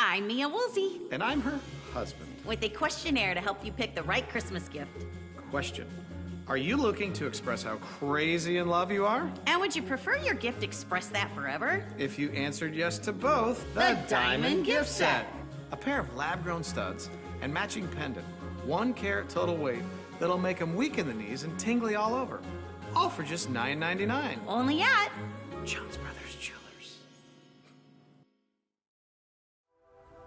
I'm Mia Woolsey. And I'm her husband. With a questionnaire to help you pick the right Christmas gift. Question. Are you looking to express how crazy in love you are? And would you prefer your gift express that forever? If you answered yes to both, the Diamond Gift Set. A pair of lab-grown studs and matching pendant. 1 carat total weight that'll make them weak in the knees and tingly all over. All for just $9.99. Only at Jones Brothers Jewelers.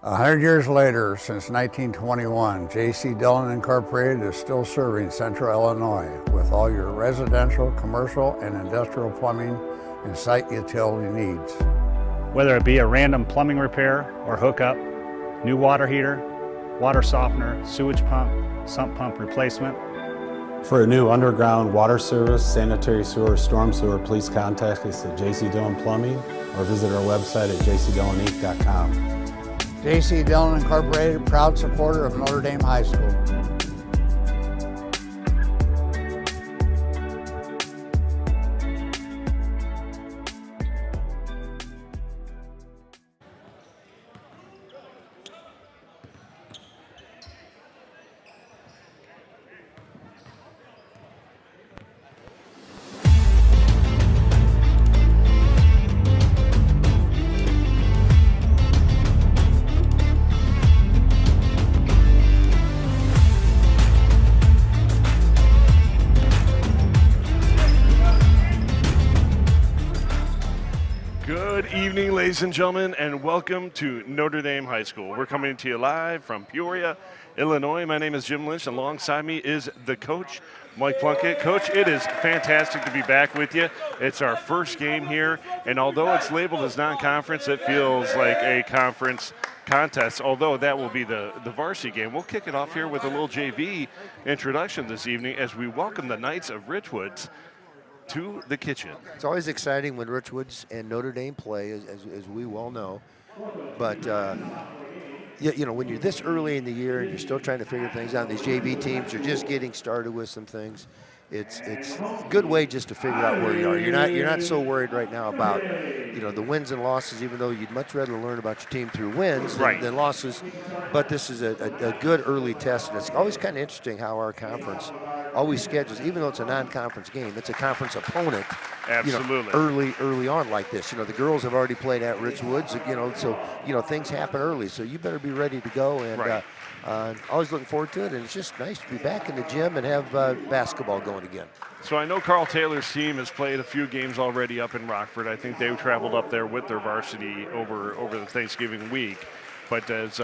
100 years later, since 1921, J.C. Dillon Incorporated is still serving Central Illinois with all your residential, commercial, and industrial plumbing and site utility needs. Whether it be a random plumbing repair or hookup, new water heater, water softener, sewage pump, sump pump replacement. For a new underground water service, sanitary sewer, storm sewer, please contact us at J.C. Dillon Plumbing or visit our website at jcdilloninc.com. J.C. Dillon Incorporated, proud supporter of Notre Dame High School. Ladies and gentlemen, and welcome to Notre Dame High School. We're coming to you live from Peoria, Illinois. My name is Jim Lynch. Alongside me is the coach, Mike Plunkett. Coach, it is fantastic to be back with you. It's our first game here, and although it's labeled as non-conference, it feels like a conference contest, although that will be the varsity game. We'll kick it off here with a little JV introduction this evening as we welcome the Knights of Richwoods to the kitchen. It's always exciting when Richwoods and Notre Dame play, as we well know. But, you know, when you're this early in the year and you're still trying to figure things out, these JV teams are just getting started with some things. It's a good way just to figure out where you are. You're not so worried right now about, you know, the wins and losses, even though you'd much rather learn about your team through wins than losses. But this is a good early test, and it's always kind of interesting how our conference always schedules, even though it's a non-conference game, it's a conference opponent. Absolutely. You know, early on like this. You know, the girls have already played at Richwoods, you know, so, you know, things happen early. So you better be ready to go. And always looking forward to it. And it's just nice to be back in the gym and have basketball going again. So I know Carl Taylor's team has played a few games already up in Rockford. I think they traveled up there with their varsity over the Thanksgiving week. But as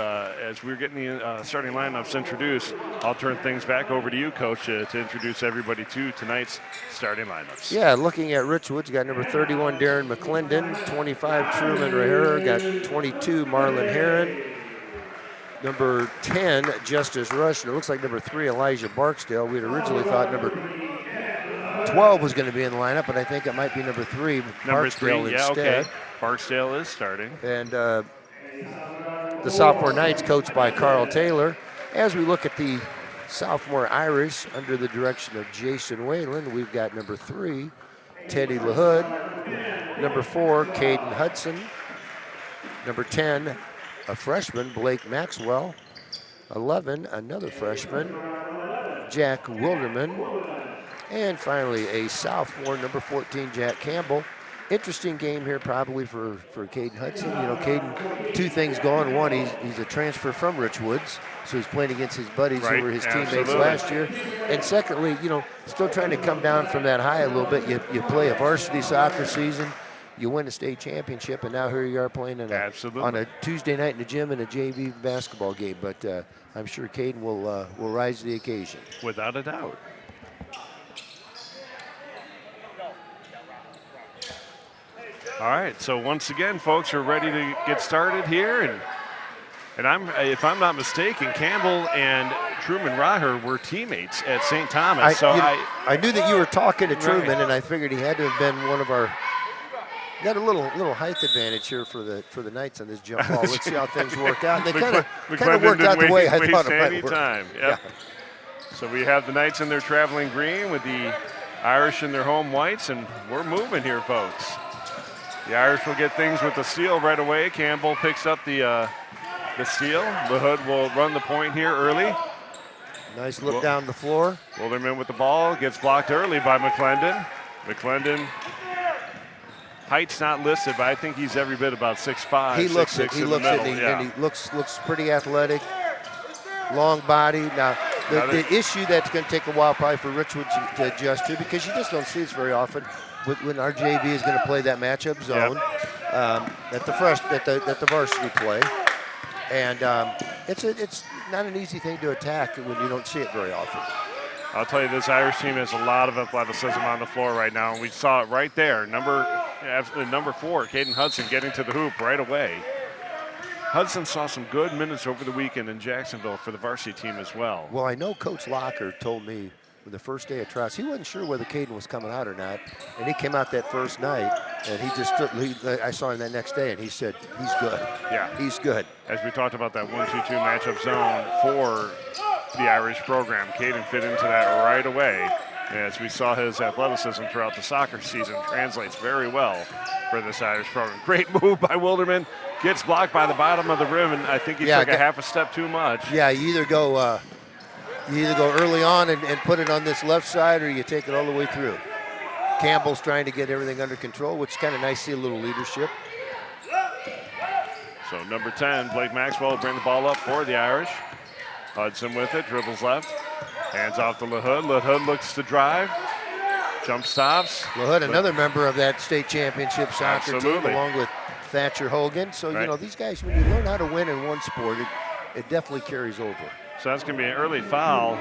we're getting the starting lineups introduced, I'll turn things back over to you, Coach, to introduce everybody to tonight's starting lineups. Yeah, looking at Richwoods, got number 31, Darren McClendon, 25, Truman Rahera, got 22, Marlon Heron, number 10, Justice Rush, and it looks like number 3, Elijah Barksdale. We had originally thought number 12 was going to be in the lineup, but I think it might be number 3, Barksdale instead. Okay. Barksdale is starting. And the sophomore Knights, coached by Carl Taylor. As we look at the sophomore Irish under the direction of Jason Whalen, we've got number 3, Teddy LaHood, number 4, Caden Hudson, number 10, a freshman, Blake Maxwell, 11, another freshman, Jack Wilderman, and finally a sophomore, number 14, Jack Campbell. interesting game here probably for Caden Hudson. You know, Caden, two things going. One, he's a transfer from Richwoods, so he's playing against his buddies who were his teammates last year. And secondly, you know, still trying to come down from that high a little bit. You play a varsity soccer season, you win a state championship, and now here you are playing on a Tuesday night in the gym in a JV basketball game. But I'm sure Caden will rise to the occasion. Without a doubt. All right, so once again, folks, we're ready to get started here, and if I'm not mistaken, Campbell and Truman Raher were teammates at St. Thomas. I knew that you were talking to Truman, and I figured he had to have been one of our. Got a little height advantage here for the Knights on this jump ball. Let's see how things work out. And they kind of worked out the way I thought it might work. Yep. Yeah. So we have the Knights in their traveling green with the Irish in their home whites, and we're moving here, folks. The Irish will get things with the steal right away. Campbell picks up the steal. The Hood will run the point here early. Nice look down the floor. Wilderman with the ball, gets blocked early by McClendon. McClendon, height's not listed, but I think he's every bit about 6'5". He looks it. He looks it, and he looks pretty athletic. Long body. Now the issue that's going to take a while probably for Richwoods to adjust to, because you just don't see this very often. When our JV is going to play that matchup zone at the varsity play, and it's not an easy thing to attack when you don't see it very often. I'll tell you, this Irish team has a lot of athleticism on the floor right now, and we saw it right there. Number 4, Caden Hudson, getting to the hoop right away. Hudson saw some good minutes over the weekend in Jacksonville for the varsity team as well. Well, I know Coach Locker told me the first day of tryouts, he wasn't sure whether Caden was coming out or not, and he came out that first night, and he just I saw him that next day, and he said he's good. Yeah, he's good. As we talked about that 1-2-2 matchup zone for the Irish program, Caden fit into that right away. And as we saw, his athleticism throughout the soccer season translates very well for this Irish program. Great move by Wilderman. Gets blocked by the bottom of the rim, and I think he took a half a step too much. Yeah, you either go early on and put it on this left side, or you take it all the way through. Campbell's trying to get everything under control, which is kind of nice to see a little leadership. So number 10, Blake Maxwell, will bring the ball up for the Irish. Hudson with it, dribbles left, hands off to LaHood. LaHood looks to drive, jump stops. LaHood, another member of that state championship soccer team, along with Thatcher Hogan. So, you know, these guys, when you learn how to win in one sport, it definitely carries over. So that's going to be an early foul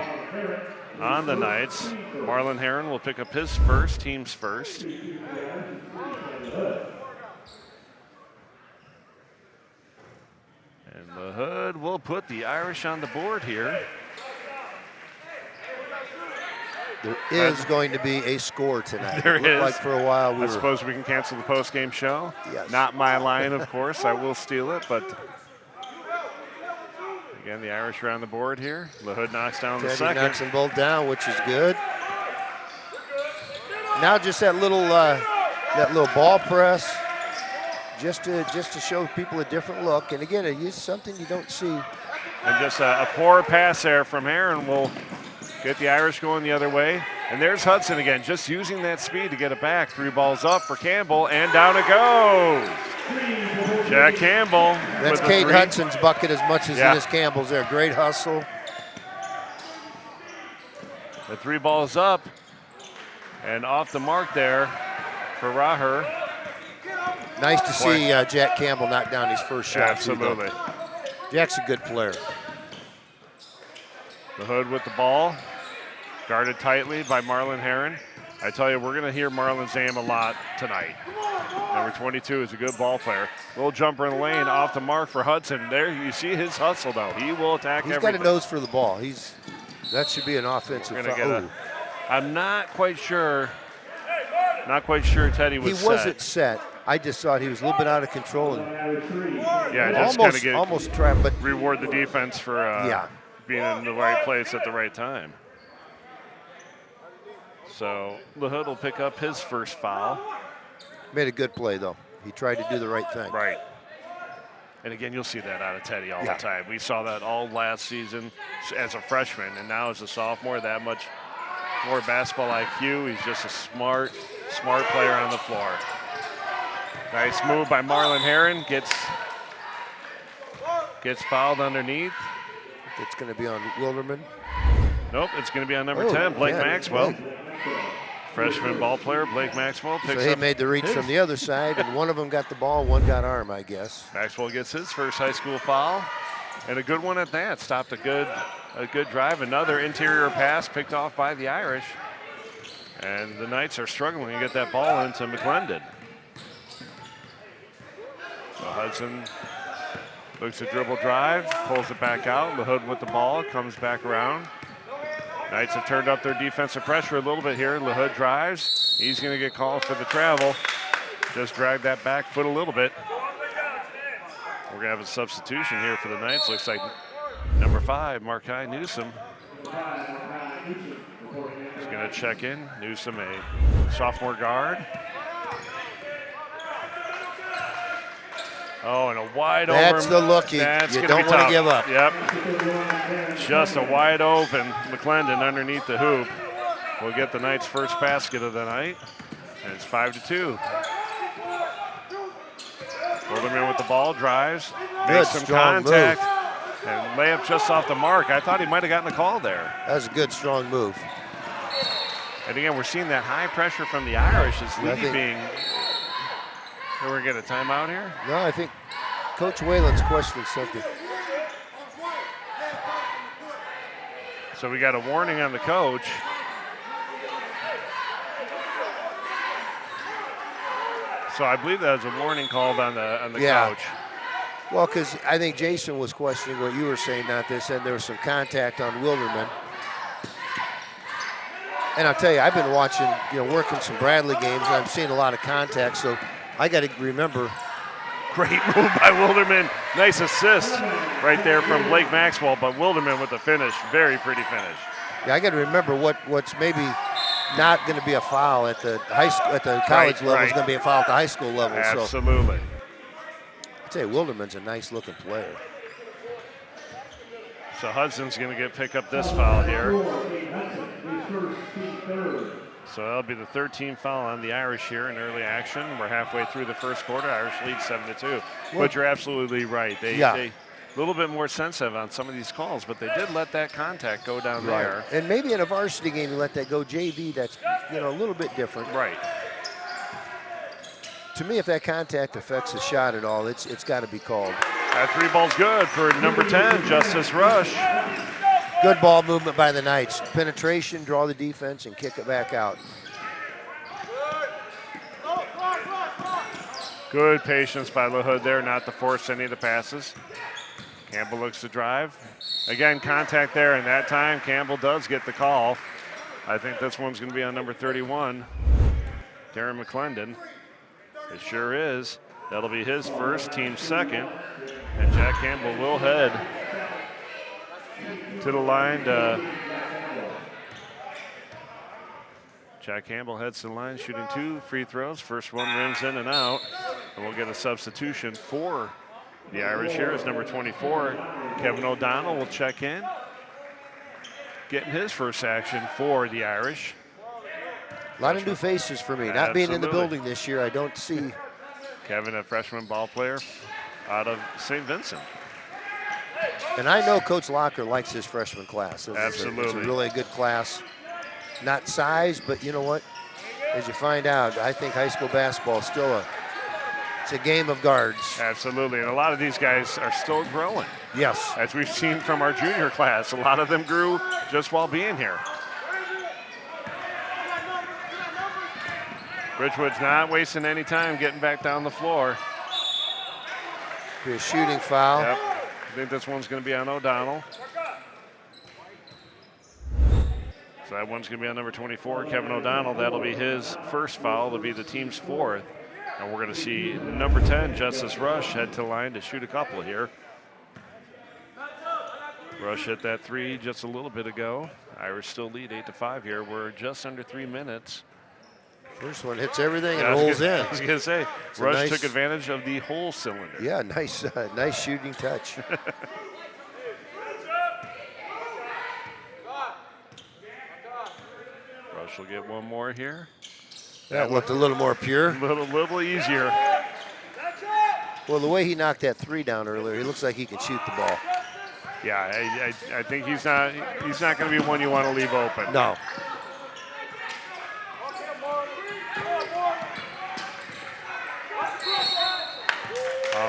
on the Knights. Marlon Heron will pick up his first, team's first. And the Hood will put the Irish on the board here. There is going to be a score tonight. There is. Like for a while I suppose we can cancel the post-game show. Yes. Not my line, of course. I will steal it, but again, the Irish are on the board here. LaHood knocks down the second. Knocks them both down, which is good. Now just that little ball press, just to show people a different look. And again, it's something you don't see. And just a poor pass there from Heron will get the Irish going the other way. And there's Hudson again, just using that speed to get it back. 3 balls up for Campbell, and down it goes. Jack Campbell. That's Caden Hudson's bucket as much as it is Campbell's there. Great hustle. The 3 balls up and off the mark there for Raher. Nice to see Jack Campbell knock down his first shot. Absolutely. Jack's a good player. The Hood with the ball, guarded tightly by Marlon Heron. I tell you, we're going to hear Marlon's name a lot tonight. Number 22 is a good ball player. Little jumper in the lane, off the mark for Hudson. There you see his hustle, though. He will attack everybody. He's got a nose for the ball. That should be an offensive foul. I'm not quite sure. Not quite sure Teddy was set. He wasn't set. I just thought he was a little bit out of control. Yeah, just kind of almost trapped, but reward the defense for being in the right place at the right time. So LaHood will pick up his first foul. Made a good play, though. He tried to do the right thing. Right. And again, you'll see that out of Teddy all the time. We saw that all last season as a freshman, and now as a sophomore, that much more basketball IQ. He's just a smart player on the floor. Nice move by Marlon Heron. Gets fouled underneath. It's going to be on Wilderman. Nope, it's going to be on number 10, Blake yeah, Maxwell. right. Freshman ball player, Blake Maxwell picks So he up made the reach his. from the other side, and one of them got the ball, one got arm, I guess. Maxwell gets his first high school foul, and a good one at that. Stopped a good drive. Another interior pass picked off by the Irish. And the Knights are struggling to get that ball into McClendon. So Hudson looks at dribble drive, pulls it back out. LaHood with the ball, comes back around. Knights have turned up their defensive pressure a little bit here. LaHood drives. He's going to get called for the travel. Just drag that back foot a little bit. We're going to have a substitution here for the Knights. Looks like number 5, Markai Newsom. He's going to check in. Newsom, a sophomore guard. Oh, and a wide open. That's the look. You don't want to give up. Yep. Just a wide open McClendon underneath the hoop. Will get the Knights' first basket of the night. And it's 5-2. Wilderman with the ball, drives, makes some contact, and layup just off the mark. I thought he might have gotten a call there. That was a good, strong move. And again, we're seeing that high pressure from the Irish. Is Lee being... Are we going to get a timeout here? No, I think Coach Whalen's questioning something. So we got a warning on the coach. So I believe that was a warning called on the coach. Well, because I think Jason was questioning what you were saying, not this, and there was some contact on Wilderman. And I'll tell you, I've been watching, working some Bradley games, and I'm seeing a lot of contact, so I got to remember. Great move by Wilderman. Nice assist right there from Blake Maxwell, but Wilderman with the finish. Very pretty finish. Yeah, I got to remember what's maybe not going to be a foul at the high school, at the college level is going to be a foul at the high school level. Absolutely. So I'd say Wilderman's a nice-looking player. So Hudson's going to pick up this foul here. So that'll be the 13th foul on the Irish here in early action. We're halfway through the first quarter. Irish lead 7-2. But you're absolutely right. They a little bit more sensitive on some of these calls, but they did let that contact go down there. And maybe in a varsity game you let that go. JV, that's a little bit different. Right. To me, if that contact affects the shot at all, it's got to be called. That 3 ball's good for number 10, Justice Rush. Good ball movement by the Knights. Penetration, draw the defense, and kick it back out. Good patience by LaHood there, not to force any of the passes. Campbell looks to drive. Again, contact there, and that time Campbell does get the call. I think this one's going to be on number 31, Darren McClendon. It sure is. That'll be his first, team second. And Jack Campbell will head to the line. Jack Campbell heads to the line, shooting 2 free throws. First one rims in and out. And we'll get a substitution for the Irish here is number 24. Kevin O'Donnell will check in. Getting his first action for the Irish. A lot of new faces for me. Not being in the building this year, I don't see. Kevin, a freshman ball player out of St. Vincent. And I know Coach Locker likes his freshman class. Absolutely. It's a really good class. Not size, but you know what? As you find out, I think high school basketball is still it's a game of guards. Absolutely, and a lot of these guys are still growing. Yes. As we've seen from our junior class, a lot of them grew just while being here. Richwoods not wasting any time getting back down the floor. Be a shooting foul. Yep. I think this one's going to be on O'Donnell. So that one's going to be on number 24, Kevin O'Donnell. That'll be his first foul. It'll be the team's 4th. And we're going to see number 10, Justice Rush, head to the line to shoot a couple here. Rush hit that 3 just a little bit ago. Irish still lead 8-5 here. We're just under 3 minutes. First one hits everything and rolls in. I was going to say, Rush took advantage of the whole cylinder. Yeah, nice shooting touch. Rush will get one more here. That looked a little more pure. A little easier. Well, the way he knocked that 3 down earlier, he looks like he can shoot the ball. Yeah, I think he's not going to be one you want to leave open. No.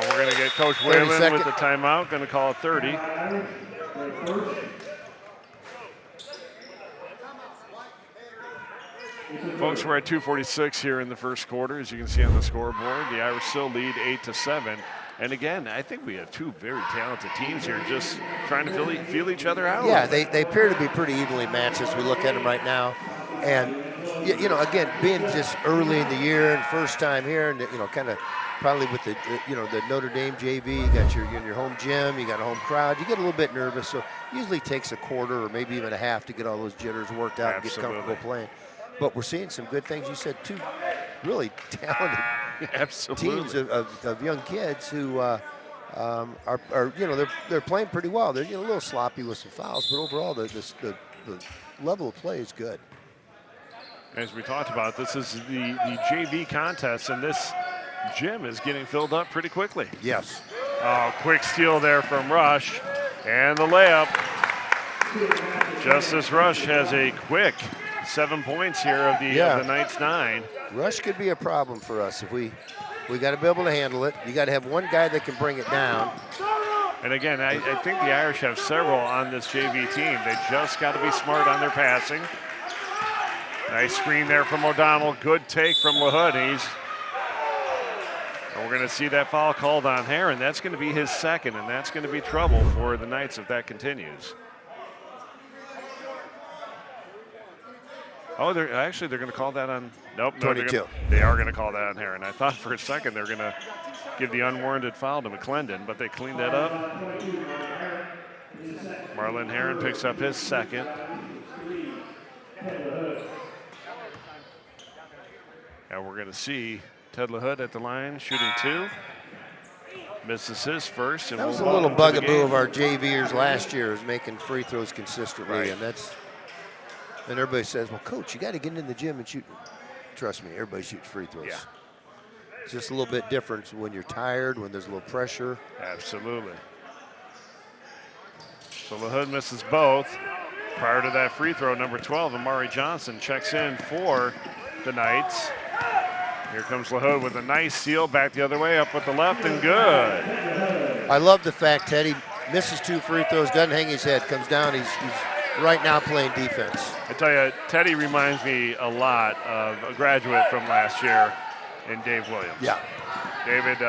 We're going to get Coach Whalen with the timeout. Going to call it 30. Folks, we're at 2:46 here in the first quarter. As you can see on the scoreboard, the Irish still lead 8-7. And again, I think we have two very talented teams here just trying to feel each other out. Yeah, they appear to be pretty evenly matched as we look at them right now. And, you know, again, being just early in the year and first time here, and, you know, kind of probably with the, you know, the Notre Dame JV, you got your home gym, you got a home crowd, you get a little bit nervous. So usually takes a quarter or maybe even a half to get all those jitters worked out and get comfortable playing. But we're seeing some good things. You said two really talented teams of young kids who are you know, they're playing pretty well. They're, you know, a little sloppy with some fouls, but overall the level of play is good. As we talked about, this is the JV contest, and this gym is getting filled up pretty quickly. Yes. Oh, quick steal there from Rush, and the layup. Justice Rush has a quick 7 points here of the night's 9. Rush could be a problem for us if we got to be able to handle it. You got to have one guy that can bring it down. And again, I think the Irish have several on this JV team. They just got to be smart on their passing. Nice screen there from O'Donnell. Good take from LaHood. And we're going to see that foul called on Heron. That's going to be his second, and that's going to be trouble for the Knights if that continues. Oh, they're going to call that on. Nope. No, 22. They are going to call that on Heron. I thought for a second they're going to give the unwarranted foul to McClendon, but they cleaned that up. Marlon Heron picks up his second. And we're going to see Ted LaHood at the line shooting 2. Misses his first. And that was a little bugaboo of our JVers last year, is making free throws consistently, right. And that's. And everybody says, well, Coach, you got to get in the gym and shoot. Trust me, everybody shoots free throws. Yeah. It's just a little bit different when you're tired, when there's a little pressure. Absolutely. So LaHood misses both. Prior to that free throw, number 12, Amari Johnson checks in for the Knights. Here comes LaHood with a nice steal, back the other way, up with the left, and good. I love the fact Teddy misses 2 free throws, doesn't hang his head, comes down, he's right now playing defense. I tell you, Teddy reminds me a lot of a graduate from last year in Dave Williams. Yeah. David,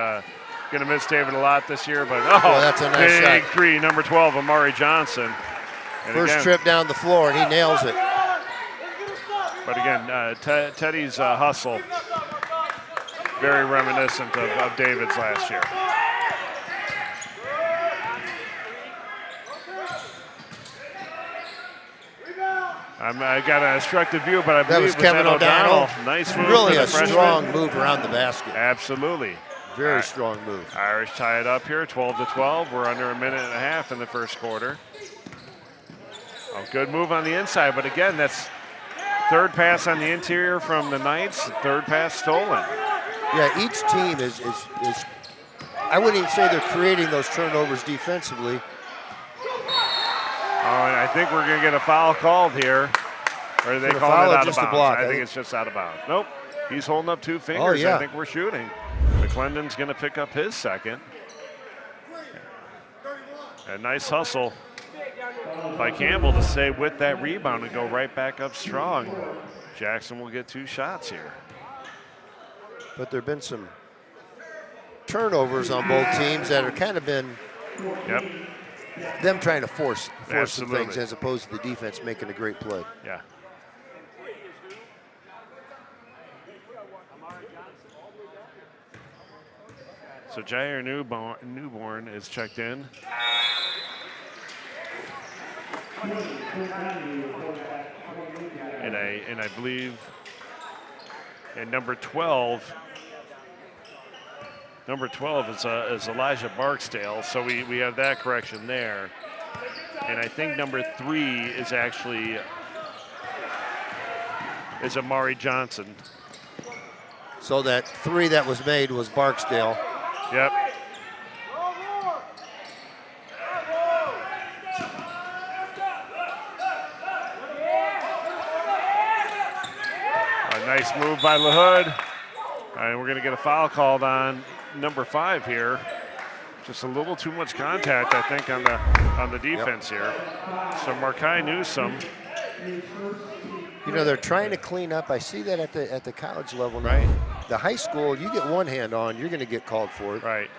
going to miss David a lot this year, but that's a nice big shot. 3, number 12, Amari Johnson. And First again, trip down the floor, and he nails it. But again, Teddy's hustle, very reminiscent of David's last year. I got an obstructed view, but I believe that was Kevin O'Donnell. Nice move. Really for the a freshman. strong move around the basket. Absolutely. Very strong move. Irish tie it up here, 12-12. We're under a minute and a half in the first quarter. Oh, good move on the inside, but again, that's third pass on the interior from the Knights, third pass stolen. Yeah, each team is I wouldn't even say they're creating those turnovers defensively. Oh, and I think we're going to get a foul called here. Or are they calling it out of bounds? I think it's just out of bounds. Nope. He's holding up 2 fingers. Oh, yeah. I think we're shooting. McClendon's going to pick up his second. A nice hustle by Campbell to stay with that rebound and go right back up strong. Jackson will get 2 shots here. But there have been some turnovers on both teams that have kind of been them trying to force some things as opposed to the defense making a great play. Yeah. So Jair Newborn is checked in. And I believe and number 12 is Elijah Barksdale, so we have that correction there. And I think number 3 is actually Amari Johnson. So that 3 that was made was Barksdale. Yep. A nice move by LaHood. And we're going to get a foul called on number 5 here. Just a little too much contact, I think, on the defense here. So Markai Newsome. You know, they're trying to clean up. I see that at the college level now. Right. The high school, you get one hand on, you're going to get called for it. Right.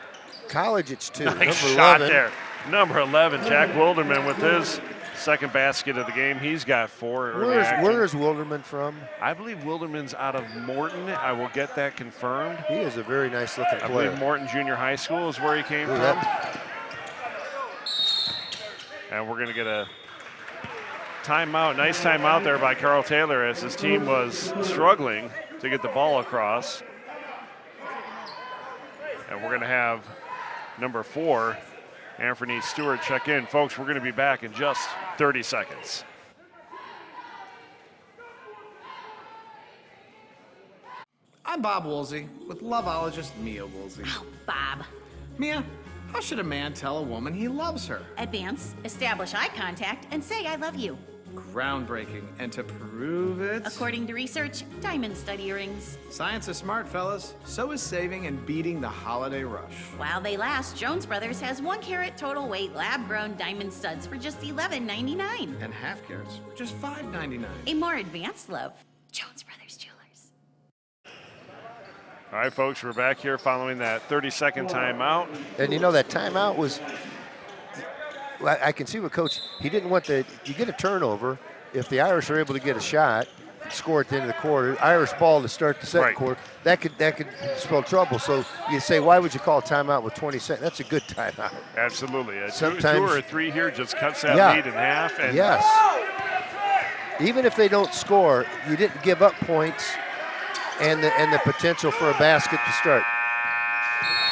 College, it's 2. Nice Number shot 11. there. Number 11, Jack Wilderman with his second basket of the game. He's got 4 early action. Where is Wilderman from? I believe Wilderman's out of Morton. I will get that confirmed. He is a very nice looking I player. believe Morton Junior High School is where he came Ooh, from. And we're going to get a timeout, nice timeout there by Carl Taylor as his team was struggling to get the ball across. And we're going to have number 4, Anthony Stewart, check in. Folks, we're going to be back in just 30 seconds. I'm Bob Woolsey with loveologist Mia Woolsey. Oh, Bob. Mia, how should a man tell a woman he loves her? Advance, establish eye contact, and say I love you. Groundbreaking. And to prove it, According to research, diamond stud earrings. science is smart, fellas. So is saving and beating the holiday rush. While they last, Jones Brothers has 1 carat total weight lab-grown diamond studs for just $11.99. And half carats for just $5.99. A more advanced love. Jones Brothers Jewelers. All right, folks, we're back here following that 30-second timeout. And you know, that timeout was, I can see what Coach, he didn't want you get a turnover. If the Irish are able to get a shot, score at the end of the quarter, Irish ball to start the second Right. quarter, that could spell trouble. So you say, why would you call a timeout with 20 seconds? That's a good timeout. Absolutely. A Sometimes- 2 or a 3 here just cuts that Yeah. lead in half. And Yes. Even if they don't score, you didn't give up points and the potential for a basket to start.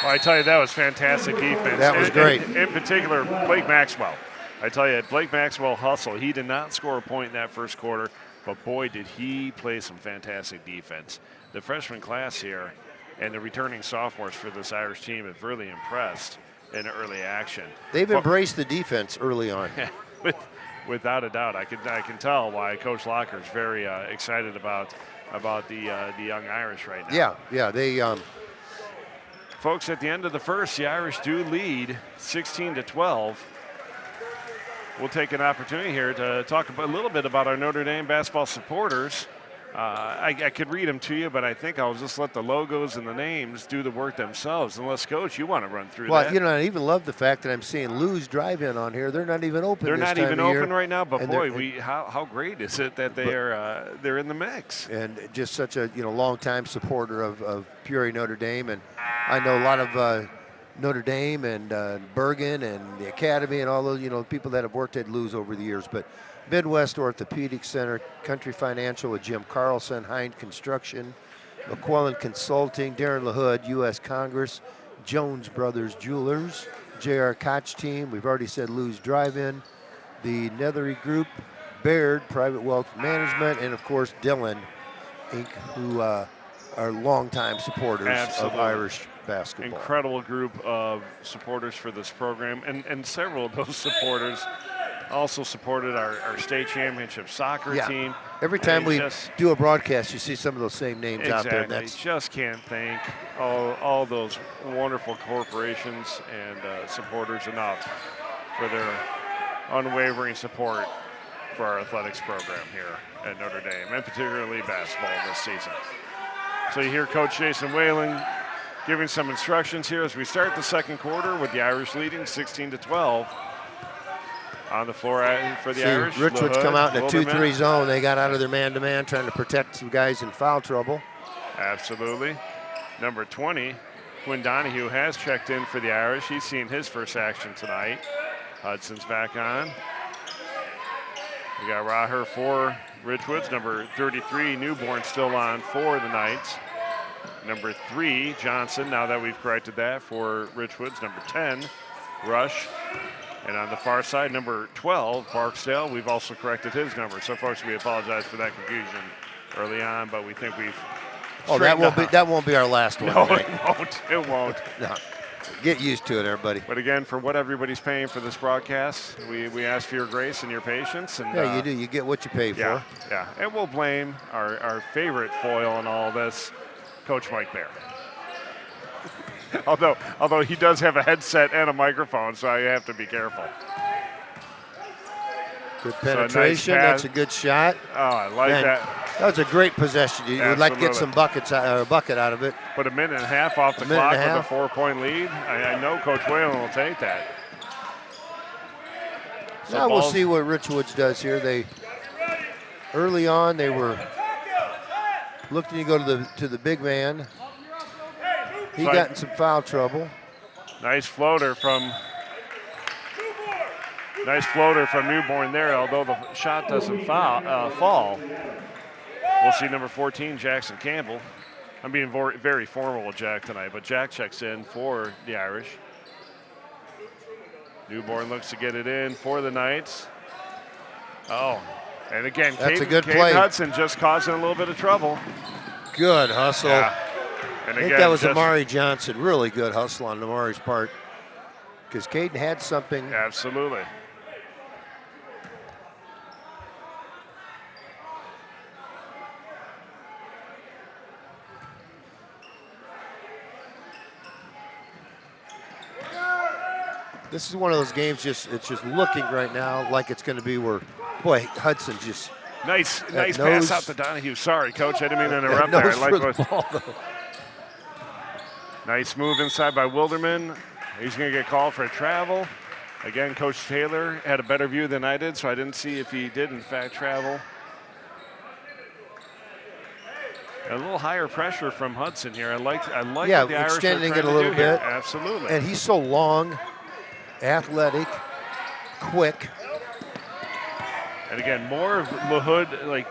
Well, I tell you, that was fantastic defense. That was great. In particular, Blake Maxwell. I tell you, Blake Maxwell hustle. He did not score a point in that first quarter, but boy, did he play some fantastic defense. The freshman class here and the returning sophomores for this Irish team have really impressed in early action. They've embraced the defense early on. Without a doubt, I can tell why Coach Locker is very excited about the young Irish right now. Yeah, they. Folks, at the end of the first, the Irish do lead 16-12. We'll take an opportunity here to talk a little bit about our Notre Dame basketball supporters. I could read them to you, but I think I'll just let the logos and the names do the work themselves. Unless, Coach, you want to run through that. Well, you know, I even love the fact that I'm seeing Lou's Drive-In on here. They're not even open. They're this not time even of year. open right now, but And boy, how great is it that they're in the mix? And just such a longtime supporter of Peoria Notre Dame, and I know a lot of Notre Dame and Bergen and the Academy and all those people that have worked at Lou's over the years, but. Midwest Orthopedic Center, Country Financial with Jim Carlson, Hind Construction, McQuillan Consulting, Darren LaHood, U.S. Congress, Jones Brothers Jewelers, J.R. Koch Team, we've already said Lou's Drive-In, the Nethery Group, Baird, Private Wealth Management, and of course Dillon, Inc., who are longtime supporters Absolutely. of Irish basketball. Incredible group of supporters for this program, and several of those supporters also supported our state championship soccer team. Every time we do a broadcast, you see some of those same names out there. Exactly. Just can't thank all those wonderful corporations and supporters enough for their unwavering support for our athletics program here at Notre Dame, and particularly basketball this season. So you hear Coach Jason Whalen giving some instructions here as we start the second quarter with the Irish leading 16-12. On the floor for the Irish. Richwoods LaHood, come out in a Wilderman. 2-3 zone. They got out of their man-to-man, trying to protect some guys in foul trouble. Absolutely. Number 20, Quinn Donahue has checked in for the Irish. He's seen his first action tonight. Hudson's back on. We got Raher for Richwoods. Number 33, Newborn, still on for the Knights. Number 3, Johnson, now that we've corrected that, for Richwoods. Number 10, Rush. And on the far side, number 12, Barksdale, we've also corrected his number. So, folks, we apologize for that confusion early on, but we think we've that won't be our last one. No, right? it won't. It won't. No. Get used to it, everybody. But again, for what everybody's paying for this broadcast, we ask for your grace and your patience. And Yeah, you do. You get what you pay for. Yeah. And we'll blame our favorite foil in all this, Coach Mike Bear. although he does have a headset and a microphone, so I have to be careful. Good penetration. That's a good shot. Oh, I like that. That was a great possession. You would like to get some bucket out of it. Put a minute and a half off the clock with a 4-point lead. I know Coach Whalen will take that. So now we'll see what Richwoods does here. Early on they were looking to go to the big man. He got in some foul trouble. Nice floater from Newborn there, although the shot doesn't fall. We'll see number 14, Jackson Campbell. I'm being very formal with Jack tonight, but Jack checks in for the Irish. Newborn looks to get it in for the Knights. Oh, and again, that's a good play. Hudson just causing a little bit of trouble. Good hustle. Yeah. And I think that was Amari Johnson. Really good hustle on Amari's part, because Caden had something. Absolutely. This is one of those games. It's just looking right now like it's going to be where, boy, Hudson just nice pass out to Donahue. Sorry, Coach, I didn't mean to interrupt there. I like the ball, though. Nice move inside by Wilderman. He's going to get called for a travel. Again, Coach Taylor had a better view than I did, so I didn't see if he did in fact travel. A little higher pressure from Hudson here. I like what the Irish are extending trying it a little to do here. bit. Absolutely. And he's so long, athletic, quick. And again, more of LaHood.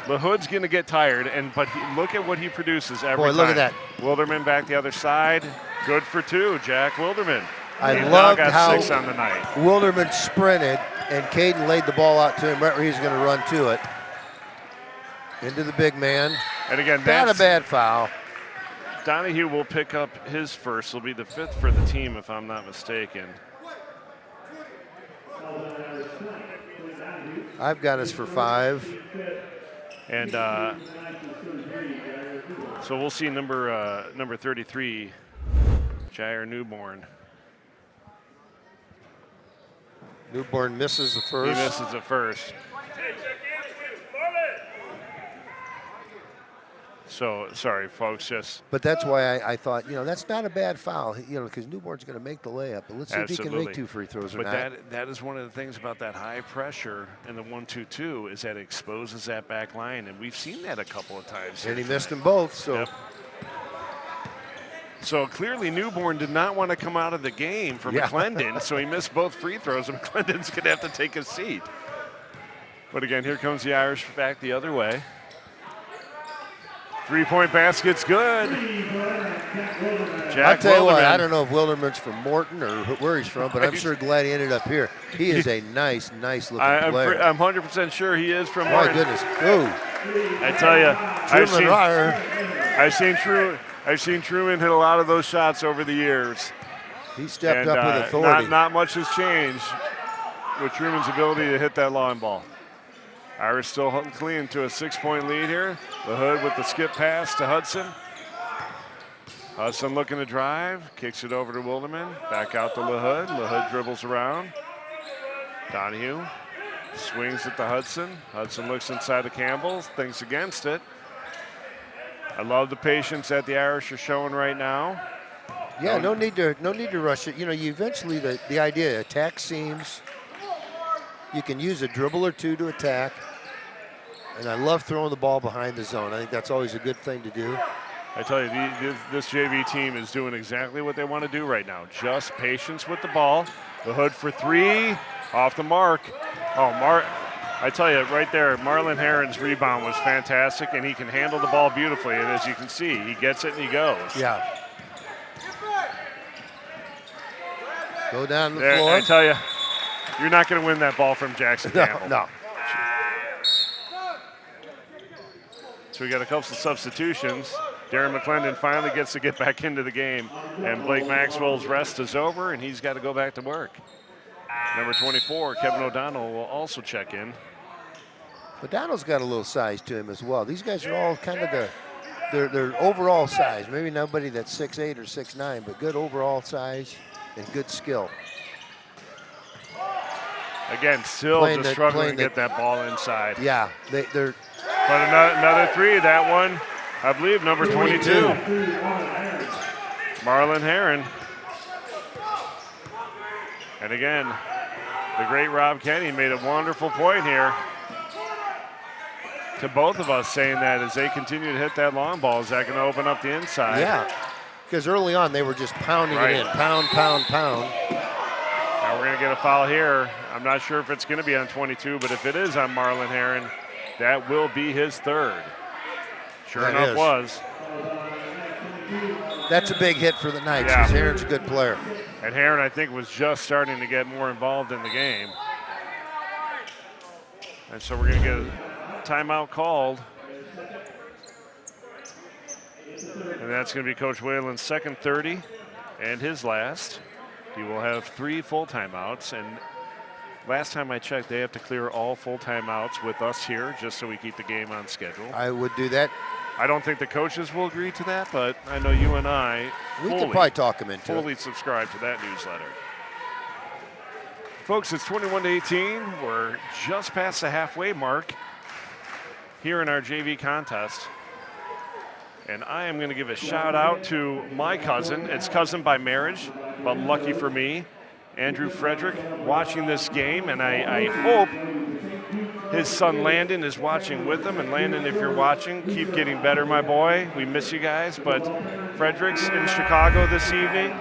LaHood's going to get tired, but look at what he produces every time. Boy, look at that. Wilderman back the other side. Good for 2, Jack Wilderman. I loved how 6 on the night. Wilderman sprinted, and Caden laid the ball out to him right where he's going to run to it. Into the big man. And again, not a bad foul. Donahue will pick up his first. It'll be the 5th for the team, if I'm not mistaken. I've got us for 5. And so we'll see number 33, Jair Newborn. Newborn misses the first. He misses the first. So, sorry, folks, But that's why I thought, that's not a bad foul, because Newborn's going to make the layup. But let's see if he can make 2 free throws or not. But that is one of the things about that high pressure in the 1-2-2 is that it exposes that back line, and we've seen that a couple of times. And he missed them both, so. Yep. So clearly Newborn did not want to come out of the game for McClendon, so he missed both free throws, and McClendon's going to have to take a seat. But again, here comes the Irish back the other way. 3-point basket's good. I'll tell you what, I don't know if Wilderman's from Morton or where he's from, but I'm sure glad he ended up here. He is a nice looking player. I'm 100% sure he is from Morton. My goodness. Ooh. I tell you, I've seen Truman hit a lot of those shots over the years. He stepped up with authority. Not much has changed with Truman's ability to hit that long ball. Irish still clean to a 6-point lead here. LaHood with the skip pass to Hudson. Hudson looking to drive, kicks it over to Wilderman. Back out to LaHood. LaHood dribbles around. Donahue swings it to Hudson. Hudson looks inside to Campbell, thinks against it. I love the patience that the Irish are showing right now. Yeah, no need to rush it. You eventually the idea attack seams. You can use a dribble or 2 to attack. And I love throwing the ball behind the zone. I think that's always a good thing to do. I tell you, this JV team is doing exactly what they want to do right now. Just patience with the ball. LaHood for 3, off the mark. Oh, I tell you, right there, Marlon Herron's rebound was fantastic, and he can handle the ball beautifully. And as you can see, he gets it and he goes. Yeah. Go down the floor. I tell you, you're not going to win that ball from Jackson Campbell. No. So we got a couple of substitutions. Darren McClendon finally gets to get back into the game, and Blake Maxwell's rest is over, and he's got to go back to work. Number 24, Kevin O'Donnell, will also check in. O'Donnell's got a little size to him as well. These guys are all kind of their overall size. Maybe nobody that's 6'8" or 6'9", but good overall size and good skill. Again, still just struggling to get that ball inside. Yeah, they're. But another three, that one, I believe, number 22. Marlon Heron. And again, the great Rob Kenny made a wonderful point here to both of us, saying that as they continue to hit that long ball, is that going to open up the inside? Yeah, because early on they were just pounding it in, pound, pound, pound. Now we're going to get a foul here. I'm not sure if it's going to be on 22, but if it is on Marlon Heron, that will be his third. Sure enough was. That's a big hit for the Knights, because Heron's a good player. And Heron, I think, was just starting to get more involved in the game. And so we're going to get a timeout called. And that's going to be Coach Whalen's second 30 and his last. He will have 3 full timeouts. And last time I checked, they have to clear all full timeouts with us here just so we keep the game on schedule. I would do that. I don't think the coaches will agree to that, but I know you and I we can probably talk them into fully subscribe to that newsletter. Folks, it's 21-18. We're just past the halfway mark here in our JV contest. And I am going to give a shout out to my cousin. It's cousin by marriage, but lucky for me, Andrew Frederick, watching this game. And I hope his son Landon is watching with him. And Landon, if you're watching, keep getting better, my boy. We miss you guys. But Frederick's in Chicago this evening.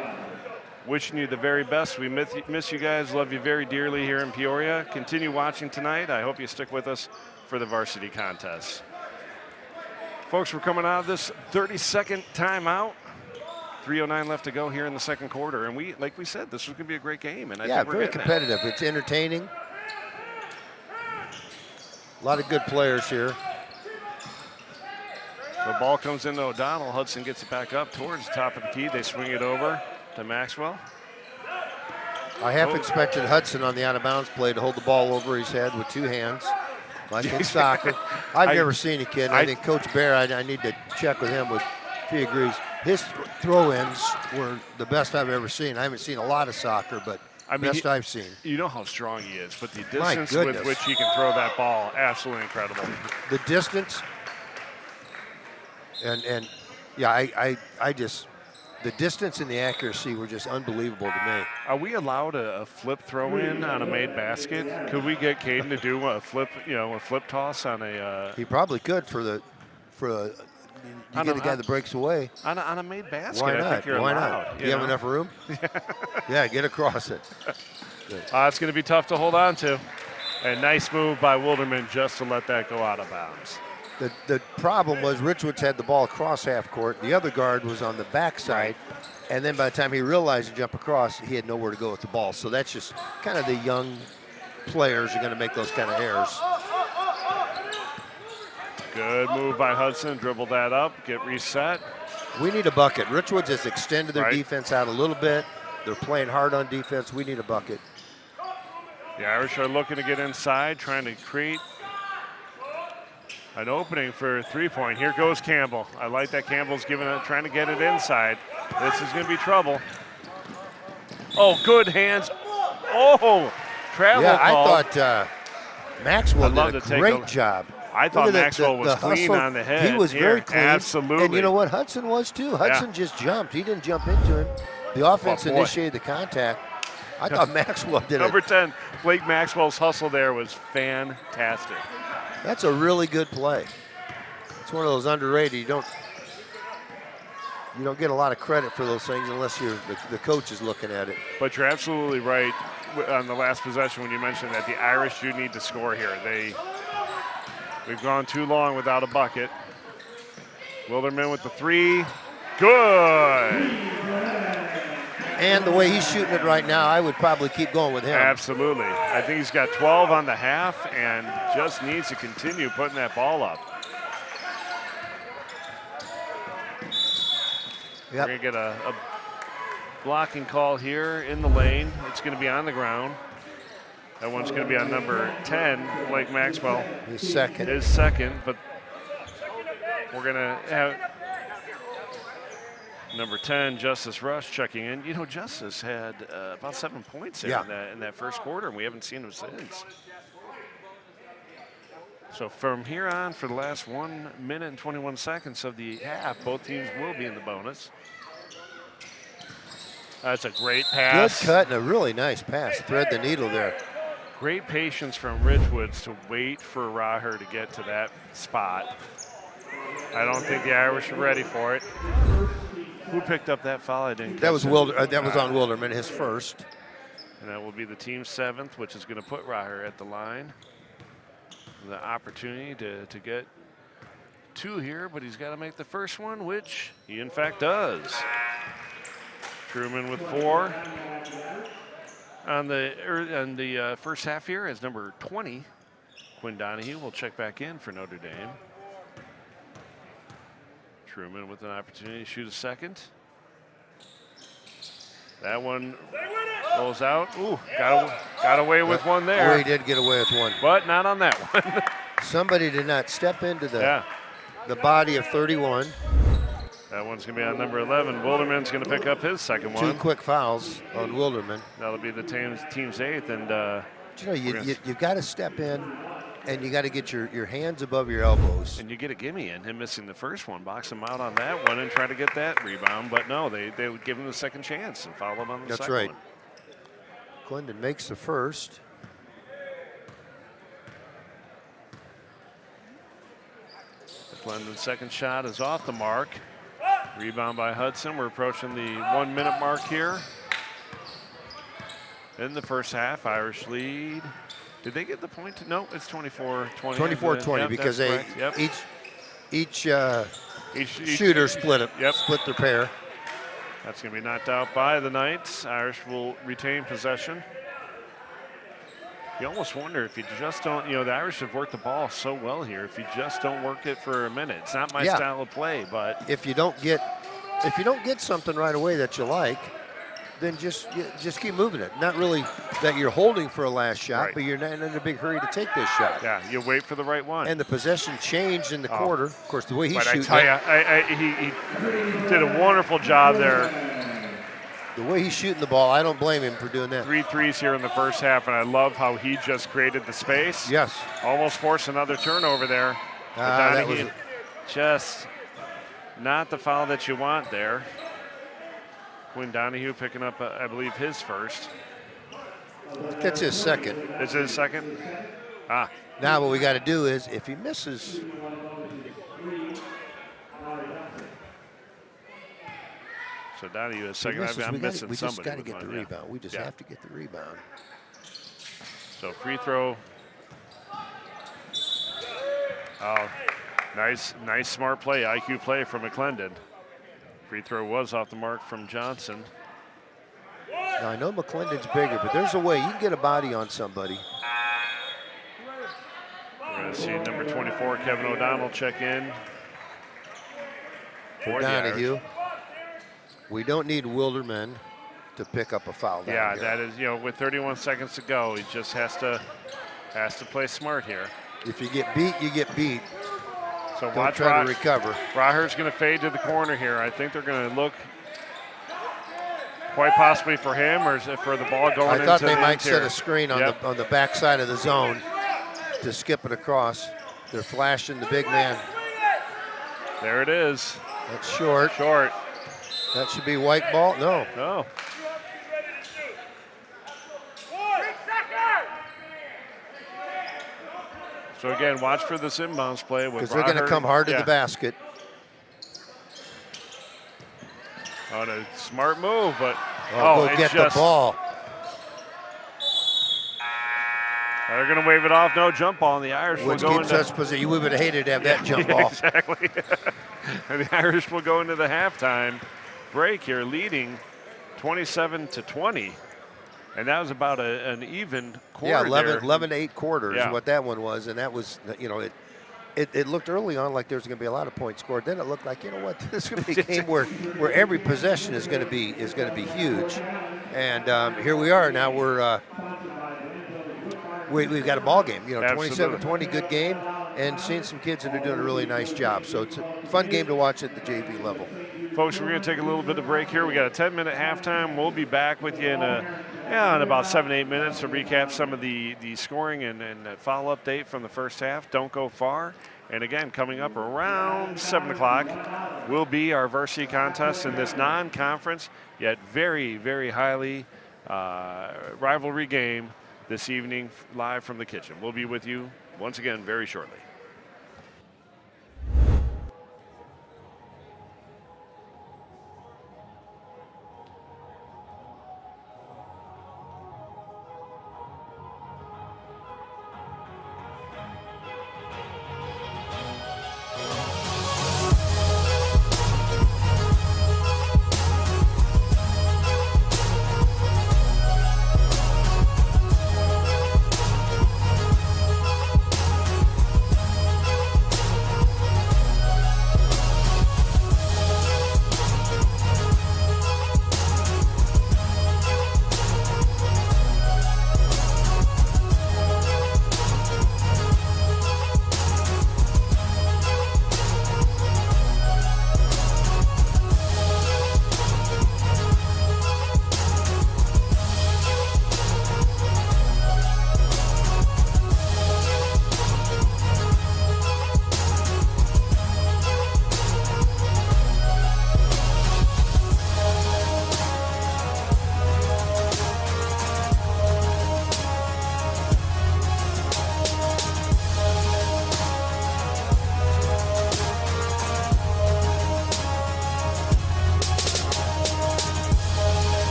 Wishing you the very best. We miss you guys. Love you very dearly here in Peoria. Continue watching tonight. I hope you stick with us for the varsity contest. Folks, we're coming out of this 30-second timeout. 3:09 left to go here in the second quarter. And like we said, this was going to be a great game. And I think we're very competitive. It's entertaining. A lot of good players here. The ball comes into O'Donnell. Hudson gets it back up towards the top of the key. They swing it over to Maxwell. I half expected Hudson on the out-of-bounds play to hold the ball over his head with 2 hands, like in soccer. I've never seen a kid. I think Coach Bear, I need to check with him if he agrees. His throw-ins were the best I've ever seen. I haven't seen a lot of soccer, but best I've seen. You know how strong he is, but the distance with which he can throw that ball, absolutely incredible. The distance, and yeah, I just, the distance and the accuracy were just unbelievable to me. Are we allowed a flip throw-in on a made basket? Could we get Caden to do a flip, a flip toss on a? He probably could for a you get a guy that breaks away. On a made basket, why not? I think you're Why allowed. not? Do you have enough room? Yeah, get across it. It's going to be tough to hold on to. And nice move by Wilderman just to let that go out of bounds. The problem was Richwoods had the ball across half court. The other guard was on the backside. And then by the time he realized to jump across, he had nowhere to go with the ball. So that's just kind of the young players are going to make those kind of errors. Good move by Hudson. Dribble that up, get reset. We need a bucket. Richwoods has extended their defense out a little bit. They're playing hard on defense. We need a bucket. The Irish are looking to get inside, trying to create an opening for a three-point. Here goes Campbell. I like that Campbell's trying to get it inside. This is going to be trouble. Oh, good hands. Oh, travel call. I thought Maxwell did a great job. I thought Maxwell was clean on the head. He was very clean. Absolutely. And you know what? Hudson was too. Hudson just jumped. He didn't jump into him. The offense initiated the contact. I thought Maxwell did it. Number 10, Blake Maxwell's hustle there was fantastic. That's a really good play. It's one of those underrated. You don't get a lot of credit for those things unless the coach is looking at it. But you're absolutely right on the last possession when you mentioned that the Irish do need to score here. We've gone too long without a bucket. Wilderman with the three. Good. And the way he's shooting it right now, I would probably keep going with him. Absolutely. I think he's got 12 on the half and just needs to continue putting that ball up. We're going to get a blocking call here in the lane. It's going to be on the ground. That one's going to be on number 10, Blake Maxwell. His second. But we're going to have number 10, Justice Rush, checking in. You know, Justice had about 7 points there in that first quarter, and we haven't seen him since. So from here on, for the last 1 minute and 21 seconds of the half, both teams will be in the bonus. That's a great pass. Good cut and a really nice pass. Thread the needle there. Great patience from Richwoods to wait for Raher to get to that spot. I don't think the Irish are ready for it. Who picked up that foul? I didn't. That was that was on Wilderman, his first. And that will be the team's 7th, which is going to put Raher at the line. The opportunity to get 2 here, but he's got to make the first one, which he in fact does. Truman with 4 on the first half here as number 20. Quinn Donahue will check back in for Notre Dame. Truman with an opportunity to shoot a second. That one rolls out. Ooh, got away with one there. Oh, he did get away with one. But not on that one. Somebody did not step into the body of 31. That one's going to be on number 11. Wilderman's going to pick up his second one. 2 quick fouls on Wilderman. That'll be the team's 8th. And you know, you've got to step in, and you got to get your hands above your elbows. And you get a gimme in. Him missing the first one, box him out on that one and try to get that rebound. But no, they would give him the second chance and foul him on the second one. That's right. Clendon makes the first. Clendon's second shot is off the mark. Rebound by Hudson. We're approaching the 1 minute mark here. In the first half, Irish lead. Did they get the point? No, it's 24-20. 24-20 because each shooter split their pair. That's going to be knocked out by the Knights. Irish will retain possession. You almost wonder if you just don't, the Irish have worked the ball so well here. If you just don't work it for a minute, it's not my style of play, but if you don't get something right away that you like, then just keep moving it. Not really that you're holding for a last shot, but you're not in a big hurry to take this shot. Yeah, you wait for the right one. And the possession changed in the quarter. Of course, the way he shoots. I tell you, he did a wonderful job there. The way he's shooting the ball, I don't blame him for doing that. 3 threes here in the first half, and I love how he just created the space. Yes. Almost forced another turnover there. That was just not the foul that you want there. Quinn Donahue picking up, I believe, his first. That's his second. Is it his second? Now what we got to do is, if he misses, so Donahue is second. I'm missing we somebody. We just got to get the rebound. We just have to get the rebound. So free throw. Oh, nice, smart play, IQ play from McClendon. Free throw was off the mark from Johnson. Now I know McClendon's bigger, but there's a way you can get a body on somebody. We're going to see number 24, Kevin O'Donnell, check in for Donahue. We don't need Wilderman to pick up a foul. Yeah, that is, with 31 seconds to go, he just has to play smart here. If you get beat, you get beat. So don't try to recover. Raher's going to fade to the corner here. I think they're going to look quite possibly for him or for the ball going into the I thought they might interior. set a screen on the back side of the zone to skip it across. They're flashing the big man. There it is. That's short. Short. That should be white ball. No. No. So again, watch for this inbounds play with because they're going to come hard to the basket. Oh, a smart move, but go get the ball. They're going to wave it off. No jump ball, and the Irish will go into position. We would have hated to have that jump ball. Exactly. And the Irish will go into the halftime break here, leading 27-20. And that was about an even quarter. Yeah, 11-8 quarters is what that one was. And that was, it looked early on like there's going to be a lot of points scored. Then it looked like, you know what, this is going to be a game where every possession is going to be huge. And here we are now. We've got a ball game. 27-20, good game, and seeing some kids that are doing a really nice job. So it's a fun game to watch at the JV level. Folks, we're going to take a little bit of break here. We got a 10-minute halftime. We'll be back with you in about 7-8 minutes to recap some of the scoring and follow update from the first half. Don't go far. And again, coming up around 7 o'clock will be our varsity contest in this non-conference yet very, very highly rivalry game this evening, live from the kitchen. We'll be with you once again very shortly.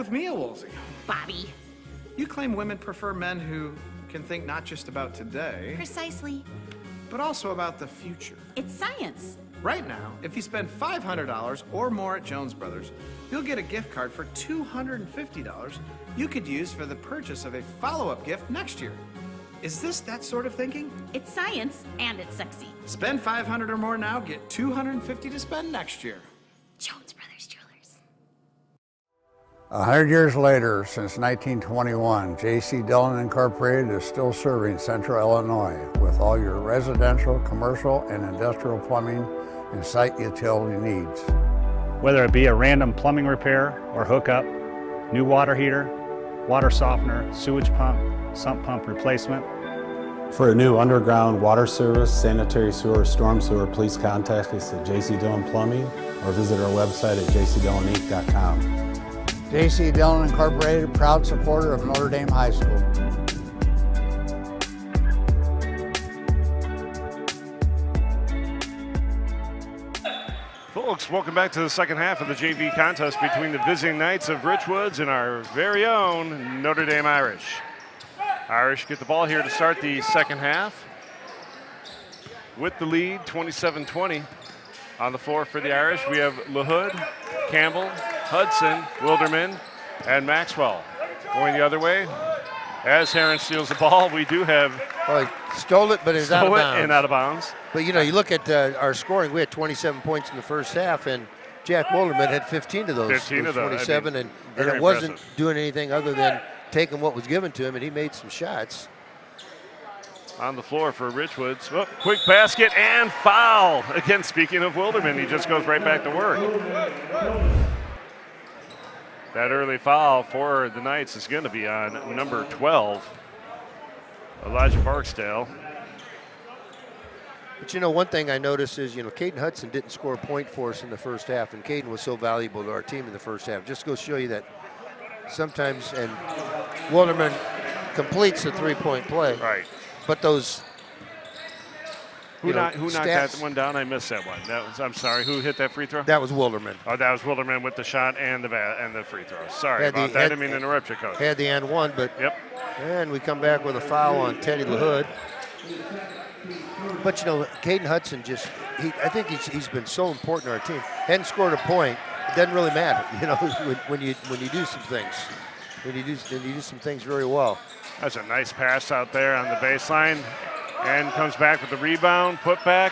with me, Woolsey. Bobby. You claim women prefer men who can think not just about today, Precisely. but also about the future. It's science. Right now, if you spend $500 or more at Jones Brothers, you'll get a gift card for $250 you could use for the purchase of a follow-up gift next year. Is this that sort of thinking? It's science and it's sexy. Spend $500 or more now, get $250 to spend next year. Jones Brothers Jewelers. 100 years later, since 1921, J.C. Dillon Incorporated is still serving Central Illinois with all your residential, commercial, and industrial plumbing and site utility needs. Whether it be a random plumbing repair or hookup, new water heater, water softener, sewage pump, sump pump replacement. For a new underground water service, sanitary sewer, storm sewer, please contact us at J.C. Dillon Plumbing or visit our website at jcdillonique.com. J.C. Dillon Incorporated, proud supporter of Notre Dame High School. Folks, welcome back to the second half of the JV contest between the visiting Knights of Richwoods and our very own Notre Dame Irish. Irish get the ball here to start the second half with the lead, 27-20. On the floor for the Irish, we have LaHood, Campbell, Hudson, Wilderman, and Maxwell. Going the other way, as Heron steals the ball, we do have Well, he stole it, but it's out of bounds. and out of bounds. But, you know, you look at our scoring, we had 27 points in the first half, and Jack Wilderman had 15 of those. 15 of those. 27, I mean, and very it wasn't impressive. doing anything other than taking what was given to him, and he made some shots. On the floor for Richwoods. Oh, quick basket and foul. Again, speaking of Wilderman, he just goes right back to work. That early foul for the Knights is going to be on number 12, Elijah Barksdale. But, you know, one thing I noticed is, you know, Caden Hudson didn't score a point for us in the first half, and Caden was so valuable to our team in the first half. Just goes to show you that sometimes, and Wilderman completes the three-point play. Right. But those, Who knocked that stats- one down? I missed that one. I'm sorry. Who hit that free throw? that was Wilderman. Oh, that was Wilderman with the shot and the free throw. Sorry Had the- about that. I had- didn't mean to interrupt you, Coach. Had the and one, but Yep. and we come back with a foul on Teddy LaHood. But, you know, Caden Hudson I think he's been so important to our team. Hadn't scored a point. It doesn't really matter, you know, when you do some things. When you do some things very well. That's a nice pass out there on the baseline. And comes back with the rebound, put back.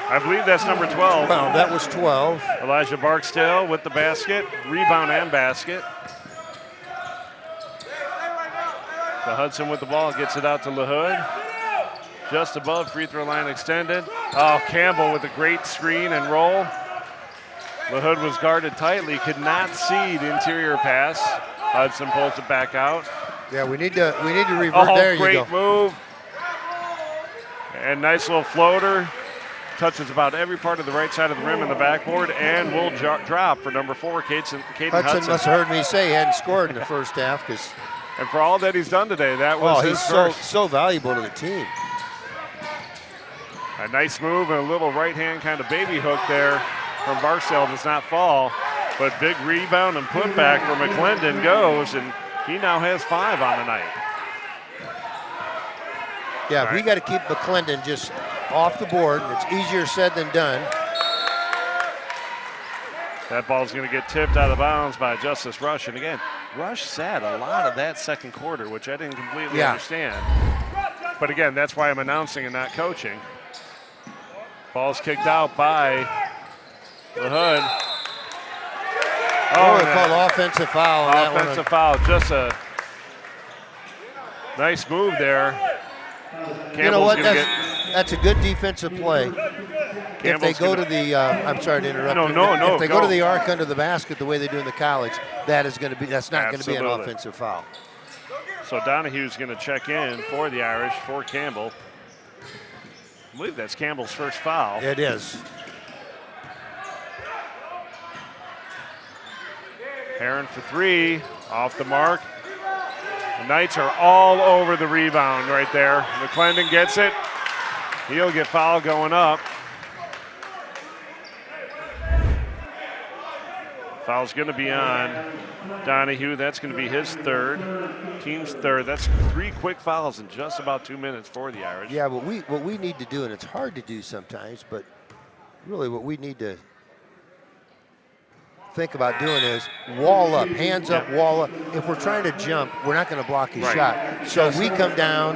I believe that's number 12. Well, that was 12. Elijah Barksdale with the basket, rebound and basket. So Hudson with the ball gets it out to LaHood. Just above, free throw line extended. Oh, Campbell with a great screen and roll. LaHood was guarded tightly, could not see the interior pass. Hudson pulls it back out. Yeah, we need to revert. Oh, There you go. great move. And nice little floater. Touches about every part of the right side of the rim in the backboard and will drop for number 4, Caden Hudson Hudson. must have heard me say he hadn't scored in the first half because And for all that he's done today, that was his he's first. so valuable to the team. A nice move and a little right-hand kind of baby hook there from Barksdale does not fall. But big rebound and putback for McClendon goes, and he now has 5 on the night. Yeah, All we right. got to keep McClendon just off the board. It's easier said than done. That ball's going to get tipped out of bounds by Justice Rush. And again, Rush sat a lot of that second quarter, which I didn't completely understand. But again, that's why I'm announcing and not coaching. Ball's kicked out by LaHood. Oh, they called offensive foul on that one. Offensive foul. Just a nice move there. You know what? Campbell's gonna That's a good defensive play. If they go to the, I'm sorry to interrupt. No, If they go to the arc under the basket the way they do in the college, that's not going to be an Absolutely. offensive foul. So Donahue's going to check in for the Irish, for Campbell. I believe that's Campbell's first foul. It is. Heron for 3, off the mark. The Knights are all over the rebound right there. McClendon gets it. He'll get foul going up. Foul's going to be on Donahue. That's going to be his third, team's third. That's 3 quick fouls in just about 2 minutes for the Irish. Yeah, what we need to do, and it's hard to do sometimes, but really what we need to think about doing is wall up, hands up, wall up. If we're trying to jump, we're not going to block his shot. So we come down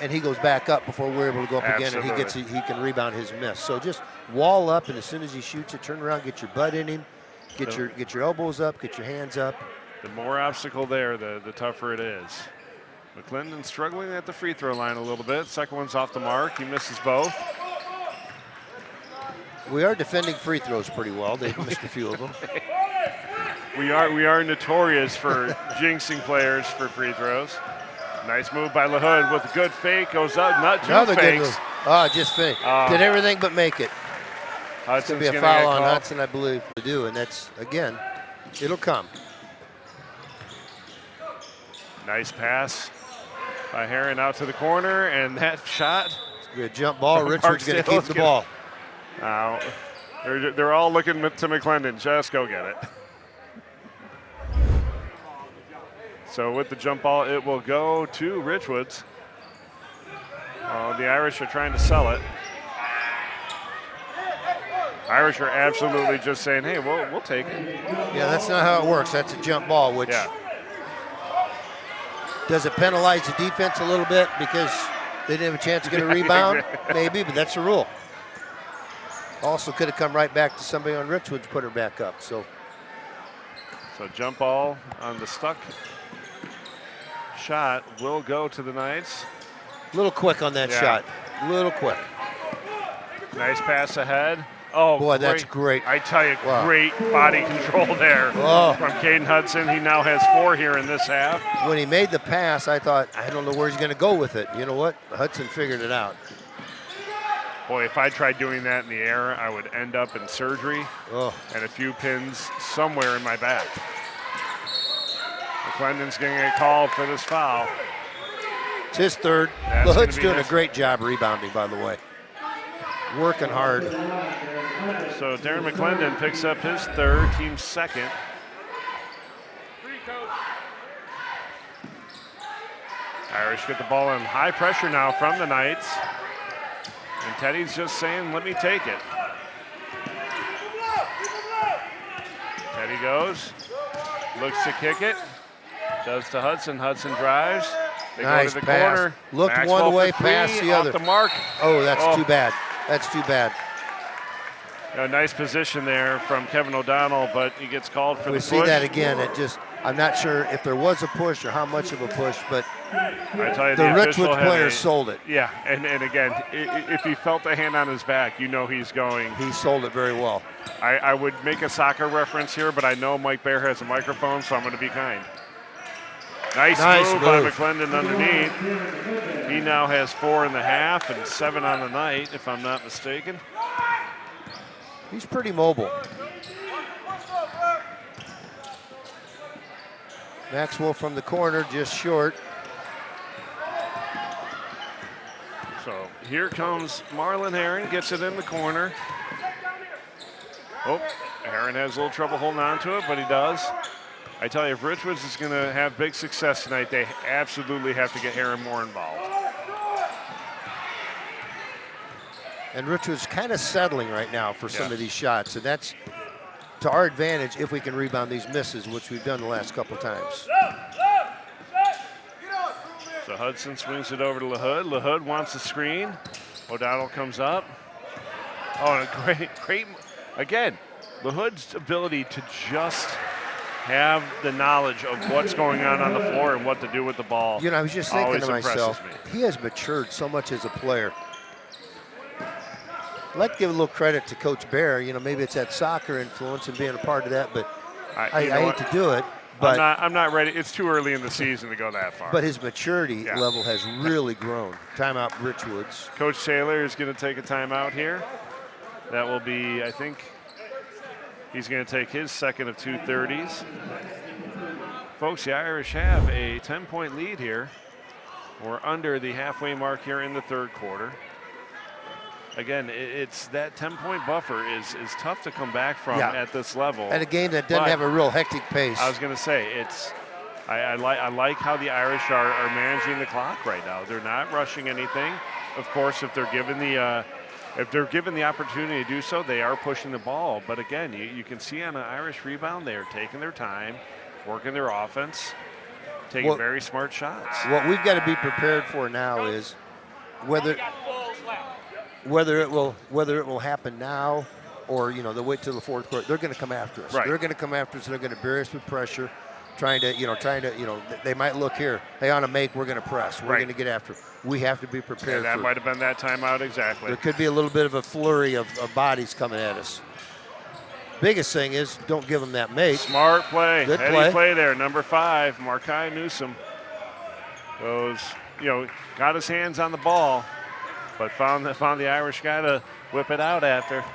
and he goes back up before we're able to go up again, and he can rebound his miss. So just wall up, and as soon as he shoots it, turn around, get your butt in him, get your elbows up, get your hands up. The more obstacle there, the tougher it is. McClendon struggling at the free throw line a little bit. Second one's off the mark. He misses both. We are defending free throws pretty well. They've missed a few of them. We are notorious for jinxing players for free throws. Nice move by LaHood with a good fake. Goes up, not two Another fakes. good move. Oh, just finished. Did everything but make it. It's going to be a foul on Hudson, I believe, to do, and that's, again, it'll come. Nice pass by Heron out to the corner, and that shot. Good jump ball. Richwoods going to keep the ball. Now, they're all looking to McClendon. Just go get it. So with the jump ball, it will go to Richwoods. The Irish are trying to sell it. Irish are absolutely just saying, hey, we'll take it. Yeah, that's not how it works. That's a jump ball, which does it penalize the defense a little bit because they didn't have a chance to get a rebound? Maybe, but that's the rule. Also could have come right back to somebody on Richwoods, put her back up. So jump ball on the stuck shot will go to the Knights. A little quick on that shot. A little quick. Nice pass ahead. Oh, boy, that's great. I tell you, great body control there from Caden Hudson. He now has 4 here in this half. When he made the pass, I thought, I don't know where he's going to go with it. You know what? Hudson figured it out. Boy, if I tried doing that in the air, I would end up in surgery and a few pins somewhere in my back. McClendon's going to get called for this foul. It's his third. LaHood's doing a great job rebounding, by the way. Working hard. So Darren McClendon picks up his third, team second. Irish get the ball in high pressure now from the Knights. And Teddy's just saying, let me take it. Teddy goes, looks to kick it, does to Hudson. Hudson drives. They nice go to the pass. corner. Looked Maxwell one way, for three, past the other. Off the mark. Oh, that's too bad. That's too bad. A nice position there from Kevin O'Donnell, but he gets called for the push. We see that again. I'm not sure if there was a push or how much of a push, but I tell you, the Richwoods players sold it. Yeah, and again, if he felt the hand on his back, you know he's going. He sold it very well. I would make a soccer reference here, but I know Mike Bear has a microphone, so I'm going to be kind. Nice move by McClendon underneath. He now has 4 in the half and 7 on the night, if I'm not mistaken. He's pretty mobile. Maxwell from the corner, just short. So here comes Marlon Heron, gets it in the corner. Oh, Heron has a little trouble holding on to it, but he does. I tell you, if Richwoods is going to have big success tonight, they absolutely have to get Heron more involved. And Richwoods kind of settling right now for some of these shots, and that's to our advantage if we can rebound these misses, which we've done the last couple times. So Hudson swings it over to LaHood. LaHood wants the screen. O'Donnell comes up. Oh, and a great, again, LaHood's ability to just have the knowledge of what's going on the floor and what to do with the ball. You know, I was just thinking to myself, he has matured so much as a player. I'd like to give a little credit to Coach Bear. You know, maybe it's that soccer influence and being a part of that, but I hate to do it. But I'm not ready. It's too early in the season to go that far. But his maturity level has really grown. Timeout, Richwoods. Coach Taylor is going to take a timeout here. That will be, I think, he's going to take his second of 2 30s. Folks, the Irish have a 10-point lead here. We're under the halfway mark here in the third quarter. again, it's that 10-point buffer is tough to come back from Yeah. at this level. At a game that doesn't But have a real hectic pace. I was going to say, I like how the Irish are managing the clock right now. They're not rushing anything. Of course, if they're given the opportunity to do so, they are pushing the ball. But again, you can see on an Irish rebound, they are taking their time, working their offense, taking very smart shots. What we've got to be prepared for now is whether it will happen now or they'll wait till the fourth quarter. They're going to come after us. Right. They're going to come after us. They're going to bury us with pressure, trying to they might look here. Hey, on a make, we're going to press. We're going to get after. We have to be prepared. And that might have been that timeout exactly. There could be a little bit of a flurry of bodies coming at us. Biggest thing is don't give them that make. Smart play. Good Heady play there. Number 5, Markai Newsom. Got his hands on the ball, but found the Irish guy to whip it out after.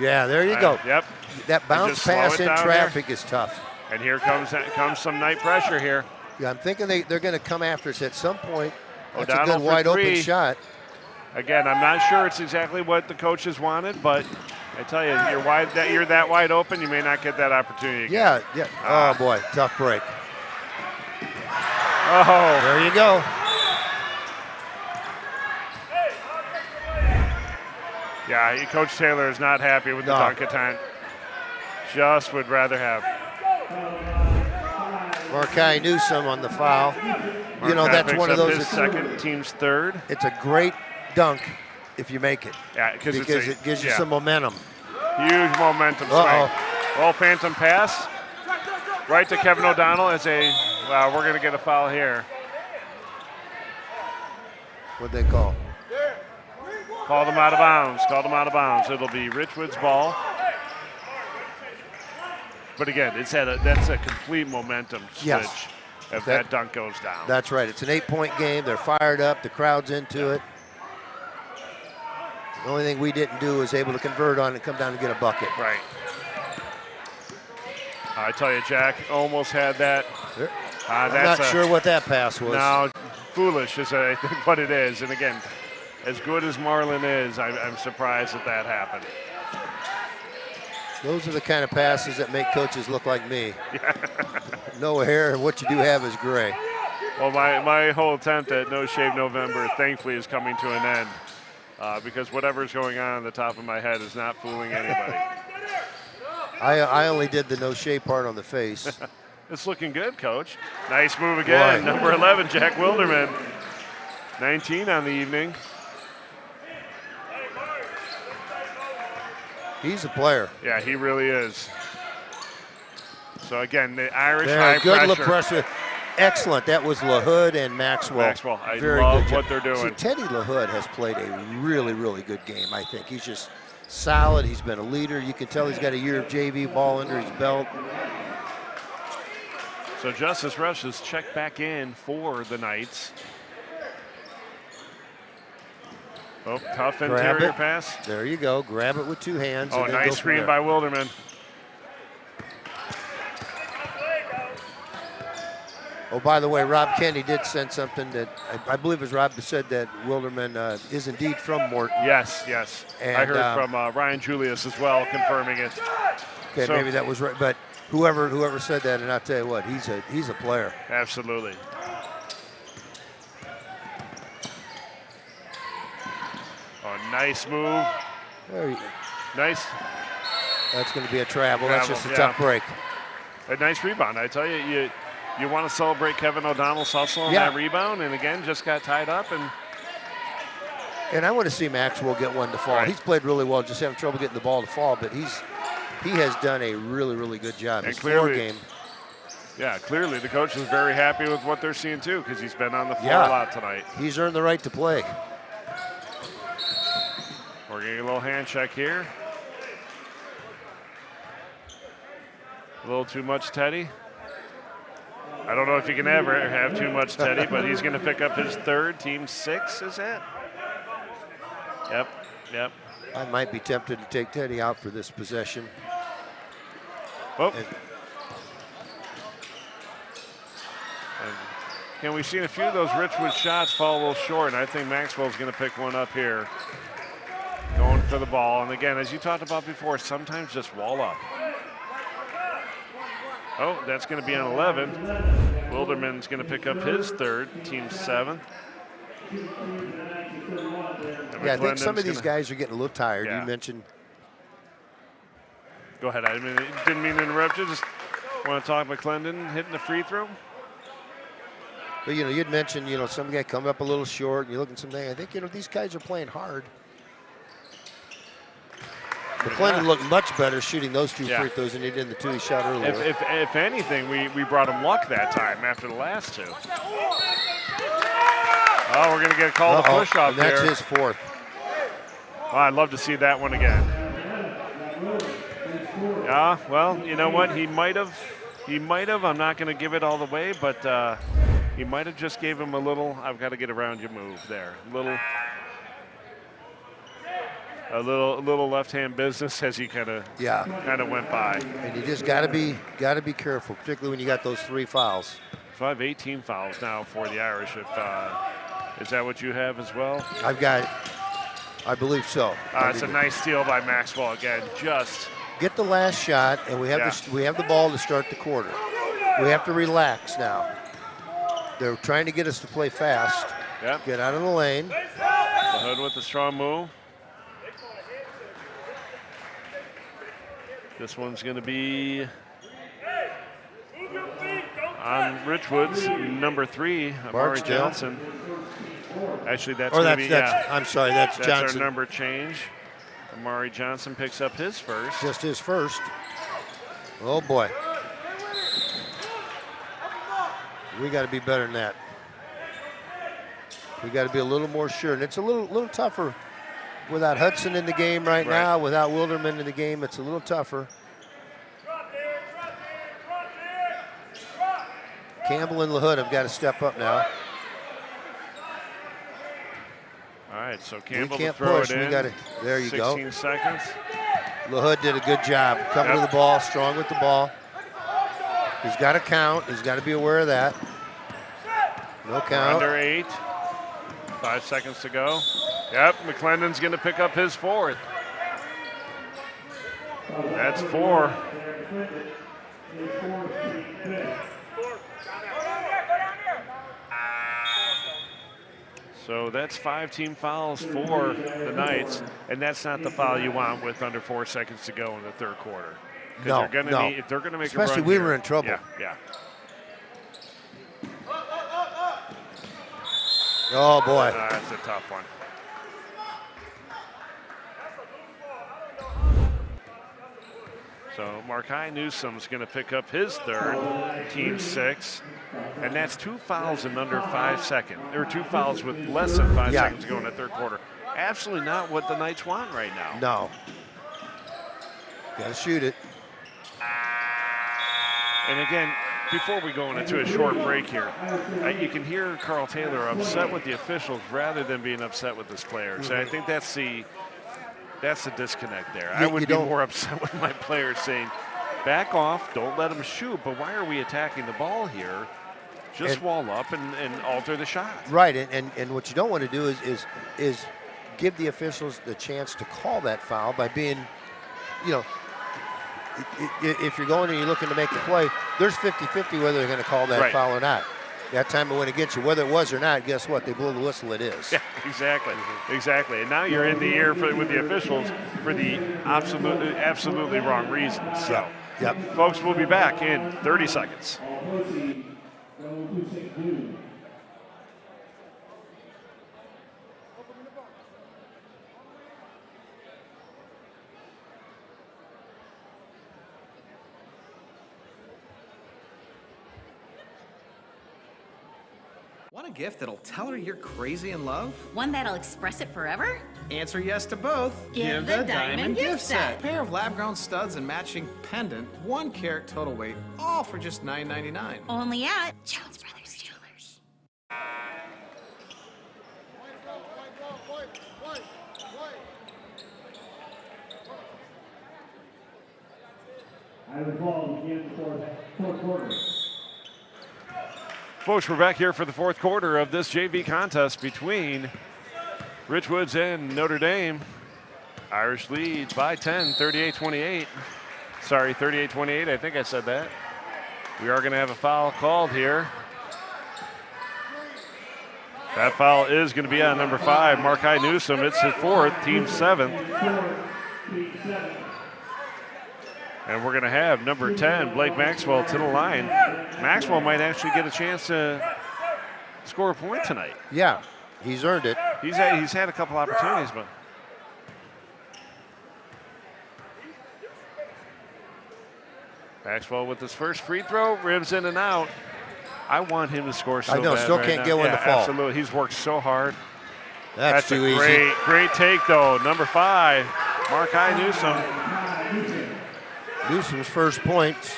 Yeah, there you go. Yep. That bounce pass in traffic is tough. And here comes some night pressure here. Yeah, I'm thinking they're going to come after us at some point. That's O'Donnell a good for wide open 3. shot. Again, I'm not sure it's exactly what the coaches wanted, but I tell you, you're that wide open, you may not get that opportunity again. Yeah. Oh boy, tough break. Oh, There you go. yeah, Coach Taylor is not happy with the dunk attempt. Just would rather have. Markai Newsom on the foul. That's one of those. His second, team's third. It's a great dunk if you make it. Yeah, because it gives you some momentum. Huge momentum swing. Well, phantom pass. Right to Kevin O'Donnell as we're going to get a foul here. What'd they call? Called him out of bounds. It'll be Richwoods' ball. But again, that's a complete momentum switch if that dunk goes down. That's right. It's an 8-point game. They're fired up. The crowd's into it. The only thing we didn't do was able to convert on and come down and get a bucket. Right. I tell you, Jack almost had that. I'm not sure what that pass was. No, foolish is I think what it is. And again, as good as Marlin is, I'm surprised that happened. Those are the kind of passes that make coaches look like me. No hair, and what you do have is gray. Well, my whole attempt at No Shave November, thankfully, is coming to an end because whatever's going on the top of my head is not fooling anybody. I only did the no shave part on the face. It's looking good, Coach. Nice move again. Boy. Number 11, Jack Wilderman. 19 on the evening. He's a player. Yeah, he really is. So again, the Irish There, high good pressure. pressure. Excellent. That was LaHood and Maxwell. I Very love good what job. they're doing. See, Teddy LaHood has played a really, really good game, I think. He's just solid. He's been a leader. You can tell he's got a year of JV ball under his belt. So Justice Rush is checked back in for the Knights. Oh, tough interior pass. There you go. Grab it with 2 hands. Oh, and then nice go from screen there. by Wilderman. Oh, by the way, Rob Kennedy did send something that I believe it was Rob that said that Wilderman is indeed from Morton. Yes. And, I heard from Ryan Julius as well, confirming it. Okay, maybe that was right, but whoever said that, and I'll tell you what, he's a player. Absolutely. Oh, nice move. Nice. That's going to be a travel. That's just a tough break. A nice rebound. I tell you, you want to celebrate Kevin O'Donnell's hustle on that rebound, and again, just got tied up. And I want to see Maxwell get one to fall. Right. He's played really well, just having trouble getting the ball to fall, but he has done a really, really good job. And His floor game. Yeah, clearly the coach is very happy with what they're seeing too, because he's been on the floor a lot tonight. He's earned the right to play. We're getting a little hand check here. A little too much Teddy. I don't know if you can ever have too much Teddy, but he's going to pick up his third. Team 6, is it? Yep. I might be tempted to take Teddy out for this possession. Oh. Again, we've seen a few of those Richwoods shots fall a little short, and I think Maxwell's going to pick one up here. Going for the ball. And again, as you talked about before, sometimes just wall up. Oh, that's going to be on 11. Wilderman's going to pick up his third, team 7th. Yeah, I think some of these guys are getting a little tired. Yeah. You mentioned. Go ahead. I didn't mean to interrupt you. Just want to talk McClendon hitting the free throw. But, you'd mentioned, some guy come up a little short, and you look at something. I think, these guys are playing hard. McClendon looked much better shooting those 2 free throws than he did in the 2 he shot earlier. If anything, we brought him luck that time after the last 2. Oh, we're going to get a call to push off there. That's his 4th. Oh, I'd love to see that one again. Yeah, well, you know what? He might have. I'm not going to give it all the way, but he might have just gave him a little, I've got to get around you move there. A little left-hand business as he kind of went by. And you just got to be careful, particularly when you got those 3 fouls. So I have 18 fouls now for the Irish. Is that what you have as well? I believe so. It's a nice steal by Maxwell again. Just get the last shot, and we have the ball to start the quarter. We have to relax now. They're trying to get us to play fast. Yep. Get out of the lane. The Hood with the strong move. This one's going to be on Richwoods, number 3, Amari Johnson. Actually, that's I'm sorry, that's Johnson. That's our number change. Amari Johnson picks up his first. Just his first. Oh boy. We got to be better than that. We got to be a little more sure, and it's a little tougher without Hudson in the game right now. Without Wilderman in the game, it's a little tougher. Campbell and LaHood have got to step up now. All right, so Campbell we can't throw push. it in. We got to. There you 16 go. seconds. LaHood did a good job coming to the ball, strong with the ball. He's got to count. He's got to be aware of that. No count. Under 8. 5 seconds to go. Yep, McClendon's going to pick up his 4th. That's 4. So that's 5 team fouls for the Knights, and that's not the foul you want with under 4 seconds to go in the 3rd quarter. No, if they're going to make especially a run we here, were in trouble. Yeah. Oh boy. That's a tough one. So Markai Newsom's going to pick up his 3rd, team 6, and that's 2 fouls in under 5 seconds. There were 2 fouls with less than 5 seconds to go in the 3rd quarter. Absolutely not what the Knights want right now. No. Got to shoot it. And again, before we go into a short break here, you can hear Carl Taylor upset with the officials rather than being upset with his players. And I think that's the disconnect there. I would be more upset with my players saying, back off, don't let them shoot, but why are we attacking the ball here? Just wall up and alter the shot. Right, and what you don't want to do is give the officials the chance to call that foul by being, if you're going and you're looking to make the play, there's 50-50 whether they're going to call that foul or not. That time it went against you, whether it was or not, guess what? They blow the whistle, it is. Yeah, exactly. And now you're in the air with the officials for the absolutely wrong reasons. So, folks, we'll be back in 30 seconds. Want a gift that'll tell her you're crazy in love? One that'll express it forever? Answer yes to both. Give the Diamond Gift Set. A pair of lab-grown studs and matching pendant, 1 carat total weight, all for just $9.99. Only at Jones Brothers Jewelers. Irish ball begins for 4th quarter. Folks, we're back here for the fourth quarter of this JV contest between Richwoods and Notre Dame. Irish leads by 10, 38-28. Sorry, 38-28. I think I said that. We are going to have a foul called here. That foul is going to be on number 5, Markai Newsom. It's his 4th, team 7th. And we're going to have number 10, Blake Maxwell, to the line. Maxwell might actually get a chance to score a point tonight. Yeah, he's earned it. He's had a couple opportunities, but. Maxwell with his first free throw, ribs in and out. I want him to score so bad. I know, still right can't now. get one to fall. Absolutely, he's worked so hard. That's too a easy. Great take, though. Number 5, Markai Newsom. Newsom's first points.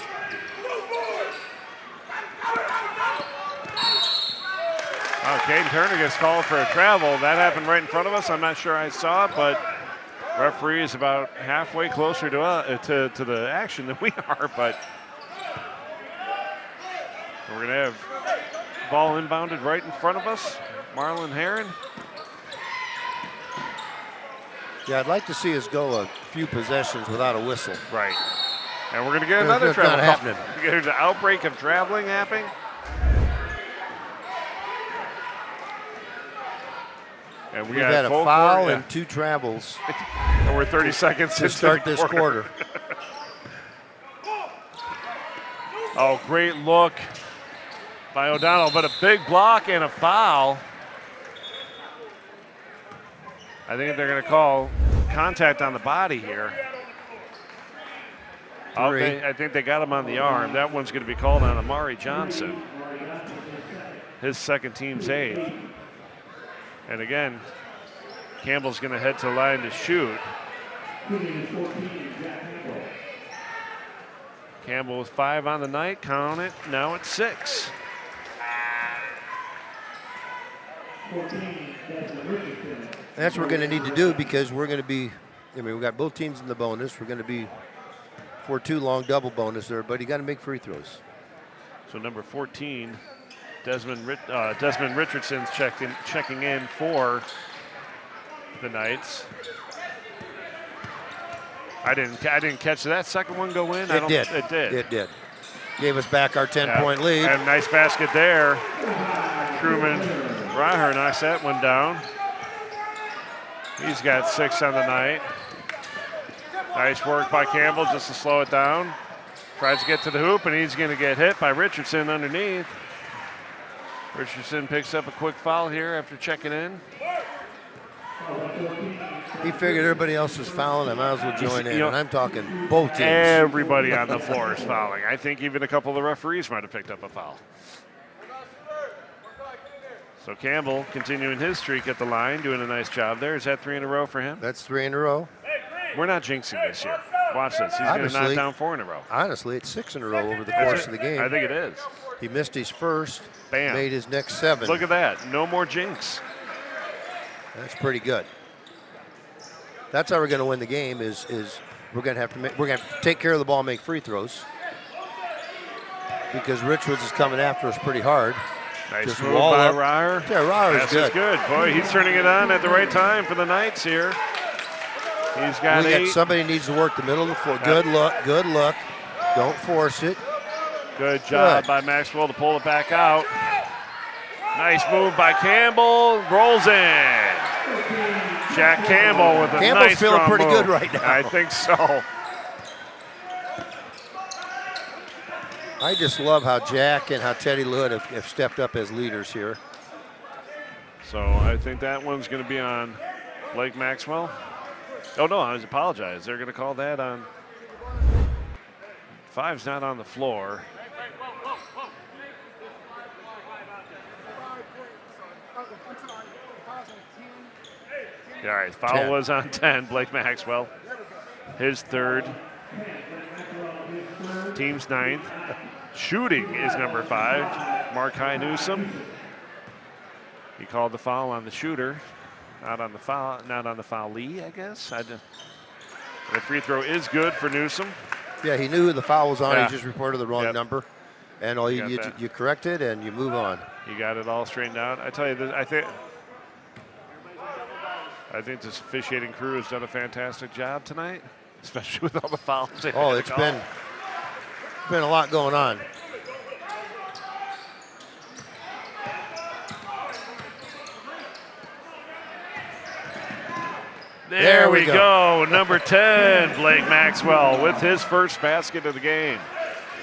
Oh, Caden Turner gets called for a travel. That happened right in front of us. I'm not sure I saw it, but referee is about halfway closer to the action than we are. But we're going to have ball inbounded right in front of us. Marlon Heron. Yeah, I'd like to see us go a few possessions without a whistle. Right. And we're going to get another travel. Not happening. There's an outbreak of traveling happening. And We've had a foul and 2 travels. And we're 30 seconds to start this quarter. Oh, great look by O'Donnell, but a big block and a foul. I think they're going to call contact on the body here. I think they got him on the arm. That one's going to be called on Amari Johnson. His second team's 8th. And again, Campbell's going to head to the line to shoot. Campbell with 5 on the night, count it, now it's 6. That's what we're going to need to do because we're going to be, we've got both teams in the bonus. We're going to be for 2 long double bonus there, but you got to make free throws. So number 14, Desmond Richardson's checking in for the Knights. I didn't catch that second one go in. It did. Gave us back our 10-point lead. And nice basket there. Truman Raher knocks that one down. He's got 6 on the night. Nice work by Campbell just to slow it down. Tries to get to the hoop, and he's going to get hit by Richardson underneath. Richardson picks up a quick foul here after checking in. He figured everybody else was fouling. I might as well join in, and I'm talking both teams. Everybody on the floor is fouling. I think even a couple of the referees might have picked up a foul. So Campbell continuing his streak at the line, doing a nice job there. Is that 3 in a row for him? That's 3 in a row. We're not jinxing this year. Watch this. He's going to knock down 4 in a row. Honestly, it's 6 in a row over the course of the game. I think it is. He missed his first, Bam. Made his next 7. Look at that. No more jinx. That's pretty good. That's how we're going to win the game. Is we're going to have to take care of the ball, and make free throws, because Richwoods is coming after us pretty hard. Nice Just move by Ryer. Yeah, Ryer's good. Good. Boy, he's turning it on at the right time for the Knights here. He's got 8. Somebody needs to work the middle of the floor. Good look. Good look. Don't force it. Good job by Maxwell to pull it back out. Nice move by Campbell. Rolls in. Jack Campbell with a Campbell's nice feeling pretty move. good right now. I think so. I just love how Jack and how Teddy Lewis have stepped up as leaders here. So I think that one's going to be on Blake Maxwell. Oh, no, I apologize. They're going to call that on. 5's not on the floor. All right, foul 10. was on 10, Blake Maxwell. His 3rd. Team's 9th. Shooting is number 5, Markai Newsom. He called the foul on the shooter. Not on the foulee, I guess. The free throw is good for Newsom. Yeah, he knew the foul was on. He just reported the wrong number. And all you correct it and you move on. You got it all straightened out. I tell you, I think this officiating crew has done a fantastic job tonight, especially with all the fouls. Oh, it's been a lot going on. There we go. Number 10, Blake Maxwell, with his first basket of the game.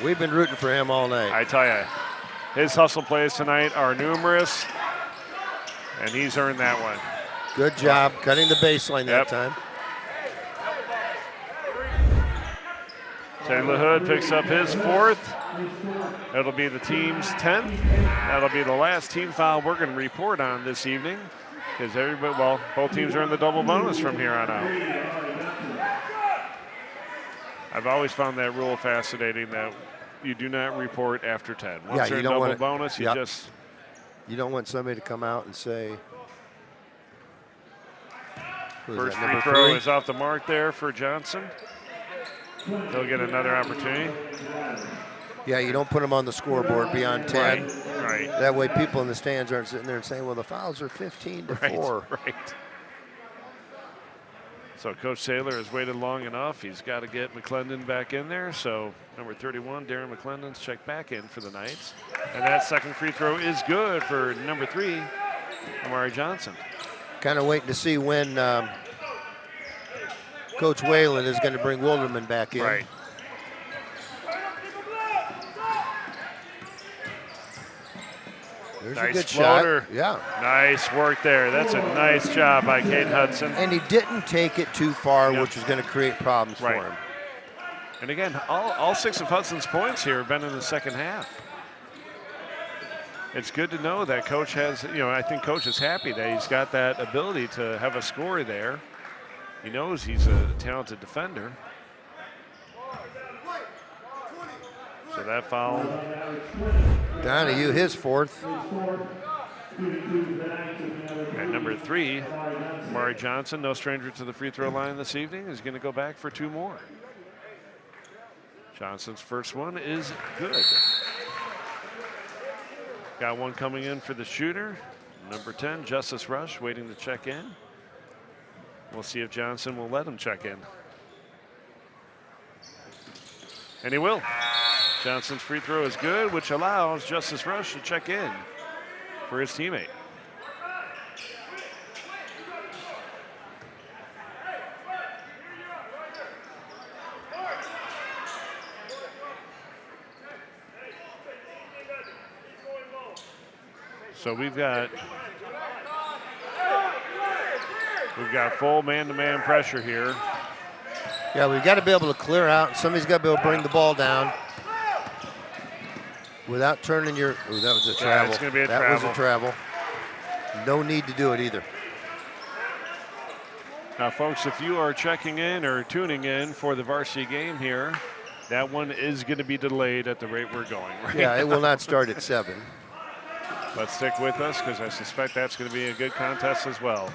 We've been rooting for him all night. I tell you, his hustle plays tonight are numerous, and he's earned that one. Good job cutting the baseline that time. Taylor Hood picks up his 4th. It'll be the team's 10th. That'll be the last team foul we're going to report on this evening, because both teams are in the double bonus from here on out. I've always found that rule fascinating, that you do not report after 10. Once they're in double bonus, you don't want somebody to come out and say. First free throw is off the mark there for Johnson. He'll get another opportunity. Yeah, you don't put them on the scoreboard beyond 10. Right. That way people in the stands aren't sitting there and saying, well, the fouls are 15 to 4. Right. So Coach Taylor has waited long enough. He's got to get McClendon back in there. So number 31, Darren McClendon's checked back in for the Knights. And that second free throw is good for number 3, Amari Johnson. Kind of waiting to see when Coach Whalen is going to bring Wilderman back in. Right. There's nice a good floater. shot. Yeah. Nice work there. That's a nice job by Caden Hudson. And he didn't take it too far, which was going to create problems for him. And again, all 6 of Hudson's points here have been in the second half. It's good to know that Coach has, I think Coach is happy that he's got that ability to have a score there. He knows he's a talented defender. So that foul. Donahue, his 4th. And number 3, Amari Johnson, no stranger to the free throw line this evening, is going to go back for 2 more. Johnson's first one is good. Got one coming in for the shooter. Number 10, Justice Rush, waiting to check in. We'll see if Johnson will let him check in. And he will. Johnson's free throw is good, which allows Justice Rush to check in for his teammate. So we've got full man-to-man pressure here. Yeah, we've got to be able to clear out. Somebody's got to be able to bring the ball down without turning your. Oh, that was a travel. It's going to be a that travel. was a travel. No need to do it either. Now, folks, if you are checking in or tuning in for the varsity game here, that one is going to be delayed at the rate we're going. Right? Yeah, it will not start at 7. But stick with us, because I suspect that's going to be a good contest as well.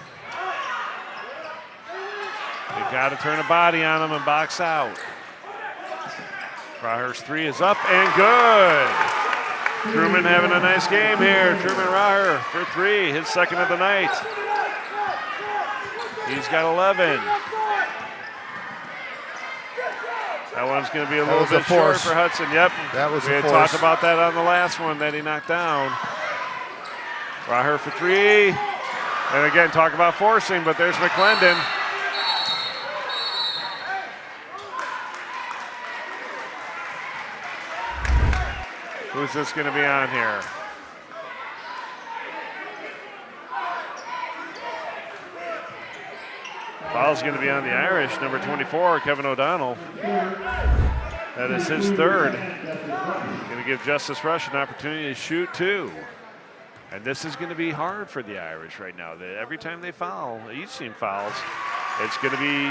You've got to turn a body on them and box out. Raher's 3 is up and good. Truman having a nice game here. Truman Raher for 3, his second of the night. He's got 11. That one's going to be a little bit short for Hudson. Yep. That was we had talked about that on the last one that he knocked down. Raher for 3. And again, talk about forcing, but there's McClendon. Who's this going to be on here? Foul's going to be on the Irish, number 24, Kevin O'Donnell. That is his 3rd. Going to give Justice Rush an opportunity to shoot 2. And this is going to be hard for the Irish right now. Every time they foul, each team fouls, it's going to be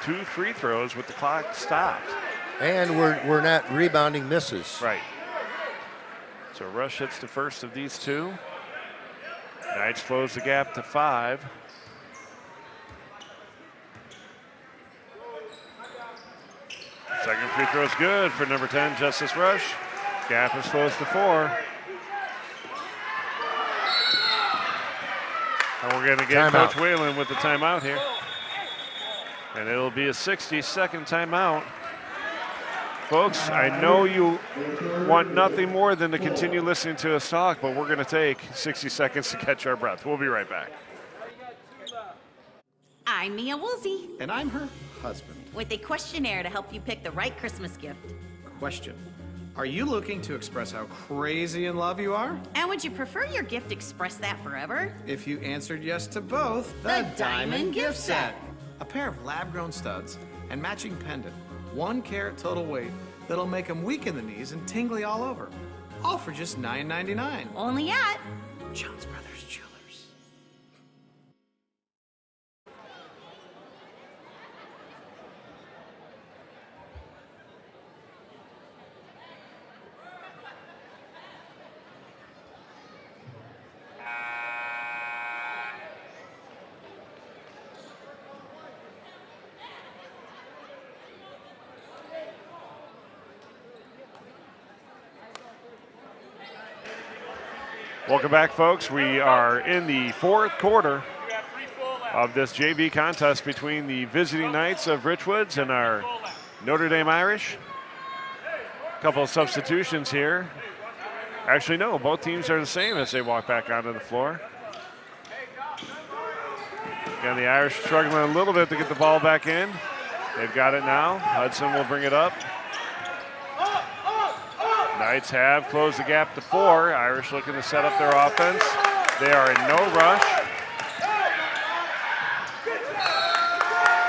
2 free throws with the clock stopped. And we're not rebounding misses. Right. So Rush hits the first of these 2. Knights close the gap to 5. Second free throw is good for number 10, Justice Rush. Gap is close to 4. And we're going to get Timeout. Coach Whalen with the timeout here. And it'll be a 60-second timeout. Folks, I know you want nothing more than to continue listening to us talk, but we're going to take 60 seconds to catch our breath. We'll be right back. I'm Mia Woolsey And I'm her husband. with a questionnaire to help you pick the right Christmas gift. Question. Are you looking to express how crazy in love you are? And would you prefer your gift express that forever? If you answered yes to both, The Diamond Gift Set. A pair of lab-grown studs and matching pendant, 1 carat total weight that'll make them weak in the knees and tingly all over. All for just $9.99. Only at Jones Brothers Jewelers. Welcome back, folks. We are in the 4th quarter of this JV contest between the visiting Knights of Richwoods and our Notre Dame Irish. A couple of substitutions here. Actually, no, both teams are the same as they walk back onto the floor. Again, the Irish struggling a little bit to get the ball back in. They've got it now. Hudson will bring it up. Knights have closed the gap to 4. Irish looking to set up their offense. They are in no rush.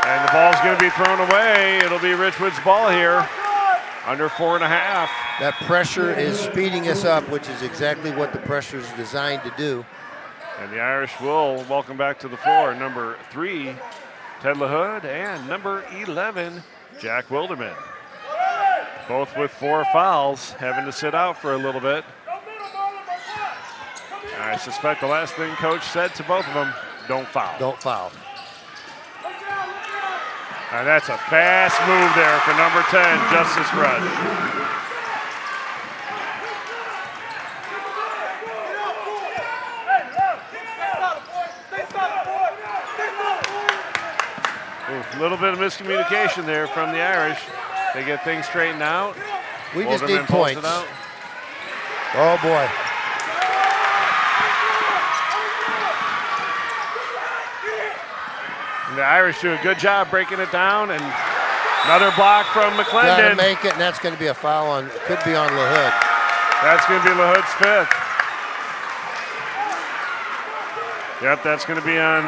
And the ball's going to be thrown away. It'll be Richwoods' ball here. Under 4.5. That pressure is speeding us up, which is exactly what the pressure is designed to do. And the Irish will welcome back to the floor number 3, Ted LaHood, and number 11, Jack Wilderman. Both with 4 fouls, having to sit out for a little bit. I suspect the last thing Coach said to both of them, don't foul. Don't foul. And that's a fast move there for number 10, Justice Rush. A little bit of miscommunication there from the Irish. They get things straightened out. We just Wilderman need pulls it points. out. Oh, boy. And the Irish do a good job breaking it down, and another block from Got to McClendon. make it, and that's going to be a foul on, could be on LaHood. That's going to be LaHood's 5th. Yep, that's going to be on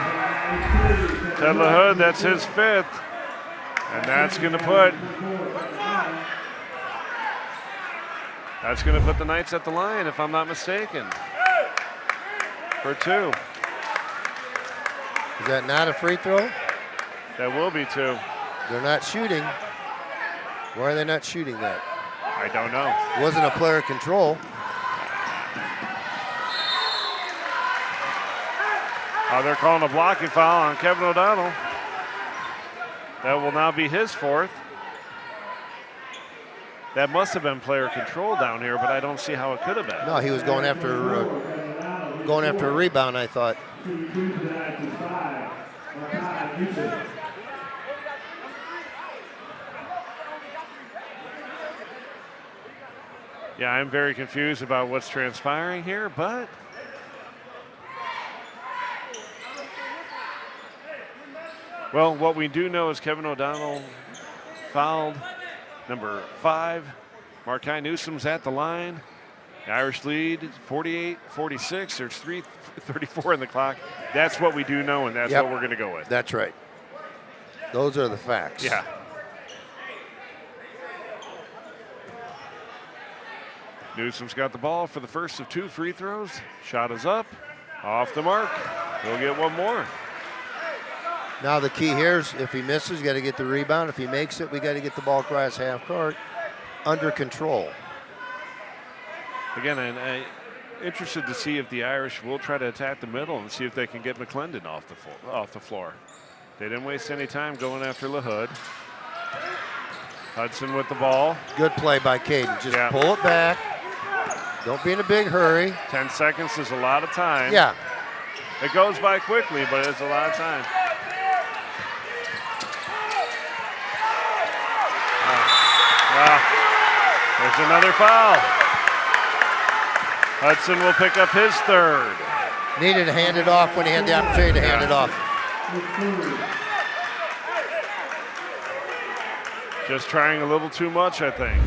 Ted LaHood. That's his 5th. And that's going to put the Knights at the line, if I'm not mistaken, for 2. Is that not a free throw? That will be 2. They're not shooting. Why are they not shooting that? I don't know. It wasn't a player control. They're calling a blocking foul on Kevin O'Donnell. That will now be his 4th. That must have been player control down here, but I don't see how it could have been. No, he was going after a rebound, I thought. Yeah, I'm very confused about what's transpiring here, but well, what we do know is Kevin O'Donnell fouled number 5. Markai Newsom's at the line. The Irish lead 48-46. There's 3:34 in the clock. That's what we do know, and that's what we're going to go with. That's right. Those are the facts. Yeah. Newsom's got the ball for the first of 2 free throws. Shot is up, off the mark. He'll get one more. Now the key here is if he misses, you got to get the rebound. If he makes it, we got to get the ball across half court under control. Again, I'm interested to see if the Irish will try to attack the middle and see if they can get McClendon off the floor. They didn't waste any time going after LaHood. Hudson with the ball. Good play by Caden. Just pull it back, Don't be in a big hurry. 10 seconds is a lot of time. Yeah. It goes by quickly, but it's a lot of time. There's another foul. Hudson will pick up his third. Needed to hand it off when he had the opportunity to hand it off. Just trying a little too much, I think.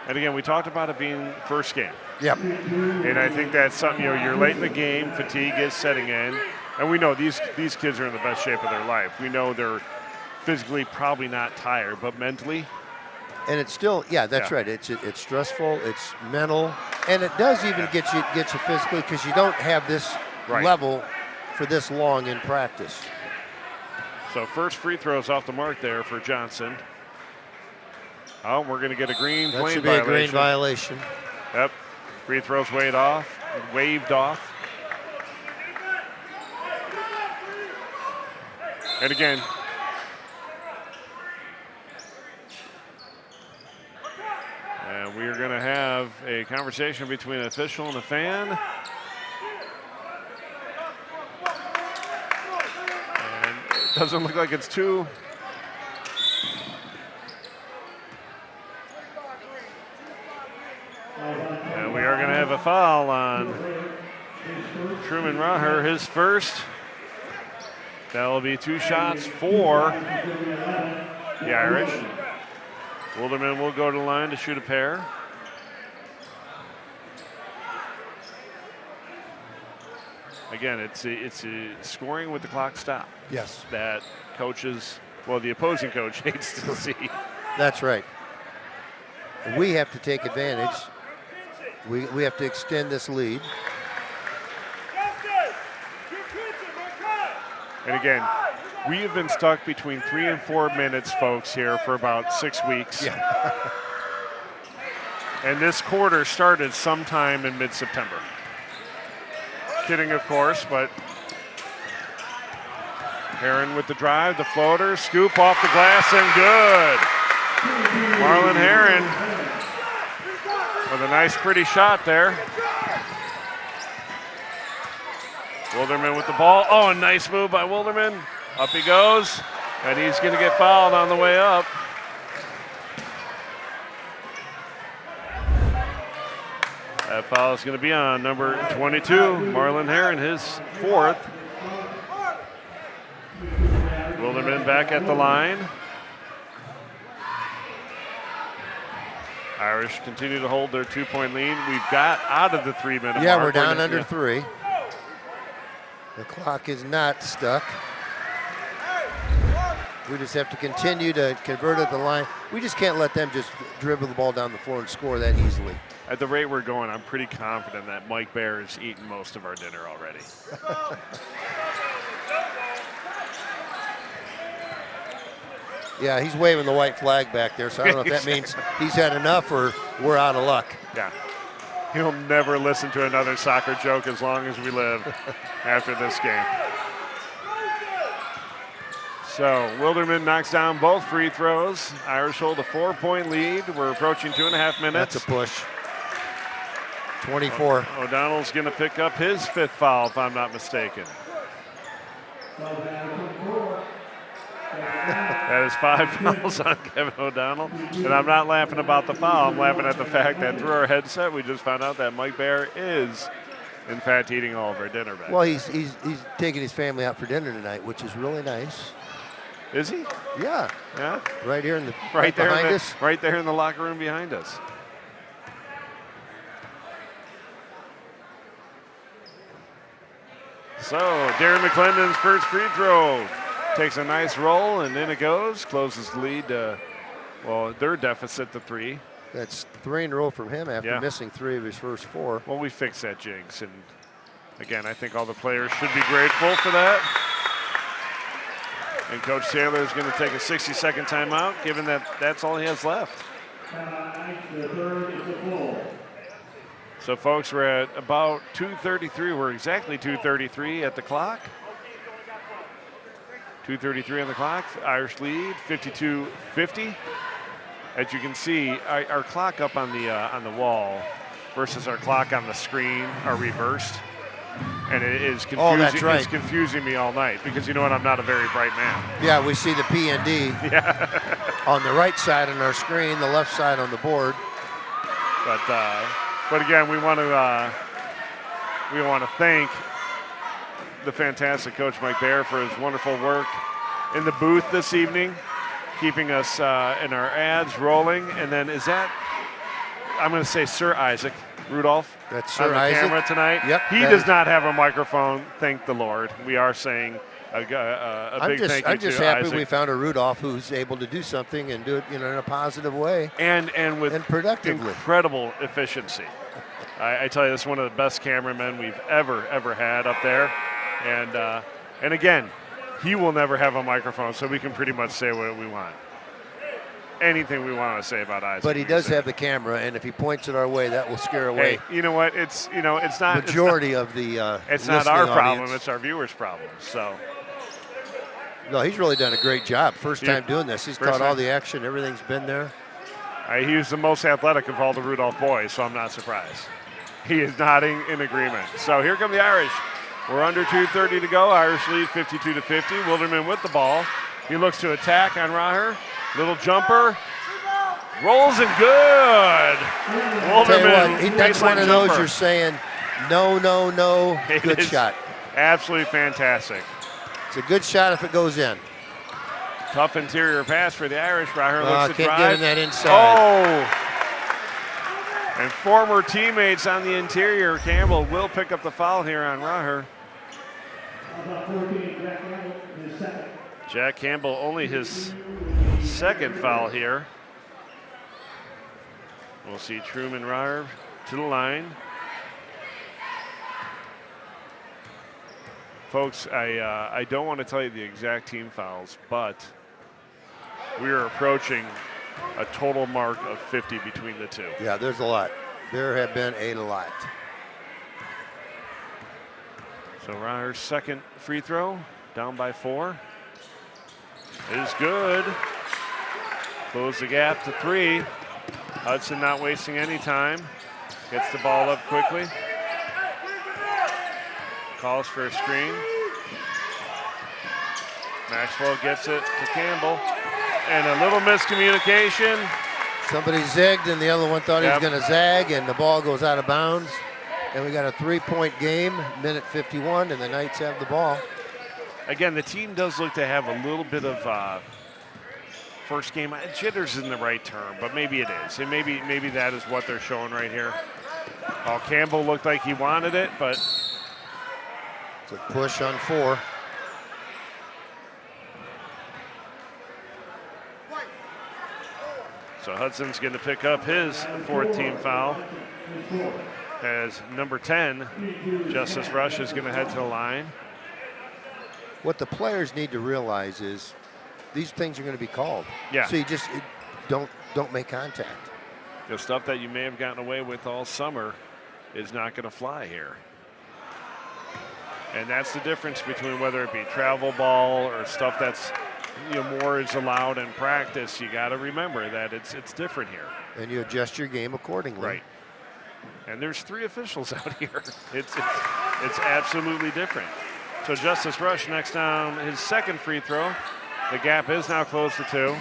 And again, we talked about it being first game. Yep. And I think that's something, you're late in the game, fatigue is setting in. And we know these kids are in the best shape of their life. We know they're physically probably not tired, but mentally. And it's still, that's right. It's stressful, it's mental, and it does even get you physically because you don't have this level for this long in practice. So first free throws off the mark there for Johnson. Oh, we're going to get a green That plane should be violation. a green violation. Yep. Free throws waved off. And again, and we are going to have a conversation between an official and a fan. And it doesn't look like it's two. And we are going to have a foul on Truman Raher, his first. That will be 2 shots for the Irish. Wilderman will go to the line to shoot a pair. Again, it's a scoring with the clock stop. Yes. That the opposing coach hates to see. That's right. We have to take advantage. We have to extend this lead. And again, we have been stuck between 3 and 4 minutes, folks, here for about 6 weeks. Yeah. And this quarter started sometime in mid-September. Kidding, of course, but Heron with the drive, the floater, scoop off the glass, and good. Marlon Heron with a nice, pretty shot there. Wilderman with the ball. Oh, a nice move by Wilderman. Up he goes, and he's going to get fouled on the way up. That foul is going to be on number 22, Marlon Heron, his 4th. Wilderman back at the line. Irish continue to hold their 2-point lead. We've got out of the 3-minute mark. Yeah, we're down under 3. The clock is not stuck. We just have to continue to convert at the line. We just can't let them just dribble the ball down the floor and score that easily. At the rate we're going, I'm pretty confident that Mike Bear has eaten most of our dinner already. Yeah, he's waving the white flag back there, so I don't know if that means he's had enough or we're out of luck. Yeah. He'll never listen to another soccer joke as long as we live after this game. So Wilderman knocks down both free throws. Irish hold a 4-point lead. We're approaching 2.5 minutes. That's a push. 24. O'Donnell's going to pick up his 5th foul, if I'm not mistaken. That is 5 fouls on Kevin O'Donnell. And I'm not laughing about the foul. I'm laughing at the fact that through our headset, we just found out that Mike Bear is, in fact, eating all of our dinner back. Well, he's taking his family out for dinner tonight, which is really nice. Is he? Yeah. Yeah? Right here in the right there behind us. Right there in the locker room behind us. So Darren McClendon's first free throw takes a nice roll, and in it goes. Closes the lead. Their deficit to 3. That's 3 in a row from him after missing 3 of his first 4. Well, we fixed that jinx, and again, I think all the players should be grateful for that. And Coach Taylor is going to take a 60-second timeout, given that that's all he has left. So, folks, we're at about 2:33. We're exactly 2:33 at the clock. 2:33 on the clock. Irish lead, 52-50. As you can see, our clock up on the wall versus our clock on the screen are reversed. And it is confusing. Oh, that's right. It's confusing me all night because you know what? I'm not a very bright man. Yeah, we see the PND on the right side on our screen, the left side on the board. But again, we want to thank the fantastic Coach Mike Baer for his wonderful work in the booth this evening, keeping us in our ads rolling. And then I'm going to say Sir Isaac Rudolph. That's on Sir the Isaac. camera tonight. Yep, He does not have a microphone. Thank the Lord. We are saying a big thank you I'm just to happy Isaac. we found a Rudolph who's able to do something and do it, in a positive way and with and productively. Incredible efficiency. I tell you, this is one of the best cameramen we've ever had up there. And again, he will never have a microphone, so we can pretty much say what we want. Anything we want to say about Isaac. But he does have the camera, and if he points it our way, that will scare away. Hey, you know what? It's not majority of the. It's not our problem. Audience. It's our viewers' problem. So. No, he's really done a great job. First time doing this. He's caught all the action. Everything's been there. He was the most athletic of all the Rudolph boys, so I'm not surprised. He is nodding in agreement. So here come the Irish. We're under 2:30 to go. Irish lead 52-50. Wilderman with the ball. He looks to attack on Raher. Little jumper. Rolls and good. Wilderman. That's one of those you're saying, no. Good shot. Absolutely fantastic. It's a good shot if it goes in. Tough interior pass for the Irish. Raher looks to can't drive. get in that inside. Oh! And former teammates on the interior. Campbell will pick up the foul here on Raher. Jack Campbell, only his second foul here. We'll see Truman Raher to the line. Folks, I don't want to tell you the exact team fouls, but we are approaching a total mark of 50 between the two. Yeah, there's a lot. There have been a lot. So Raher's second free throw, down by 4. It is good. Close the gap to 3. Hudson not wasting any time. Gets the ball up quickly. Calls for a screen. Maxwell gets it to Campbell. And a little miscommunication. Somebody zigged and the other one thought he was going to zag, and the ball goes out of bounds. And we got a 3-point game, minute 51, and the Knights have the ball. Again, the team does look to have a little bit of first game. Jitters isn't the right term, but maybe it is. And maybe that is what they're showing right here. Campbell looked like he wanted it, but it's a push on 4. So Hudson's going to pick up his 4th team foul. As number 10, Justice Rush, is going to head to the line. What the players need to realize is these things are going to be called. Yeah. So you just don't make contact. The stuff that you may have gotten away with all summer is not going to fly here. And that's the difference between whether it be travel ball or stuff that's more is allowed in practice. You got to remember that it's different here. And you adjust your game accordingly. Right. And there's 3 officials out here. It's absolutely different. So Justice Rush next down his 2nd free throw. The gap is now closed to 2. So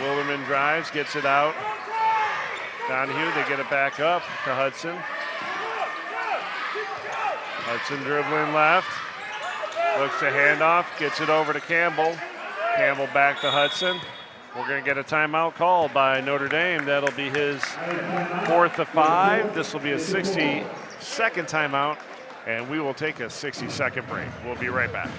Wilderman drives, gets it out. Donahue, they get it back up to Hudson. Hudson dribbling left. Looks to handoff, gets it over to Campbell. Campbell back to Hudson. We're going to get a timeout called by Notre Dame. That'll be his 4th of 5. This will be a 60-second timeout, and we will take a 60-second break. We'll be right back.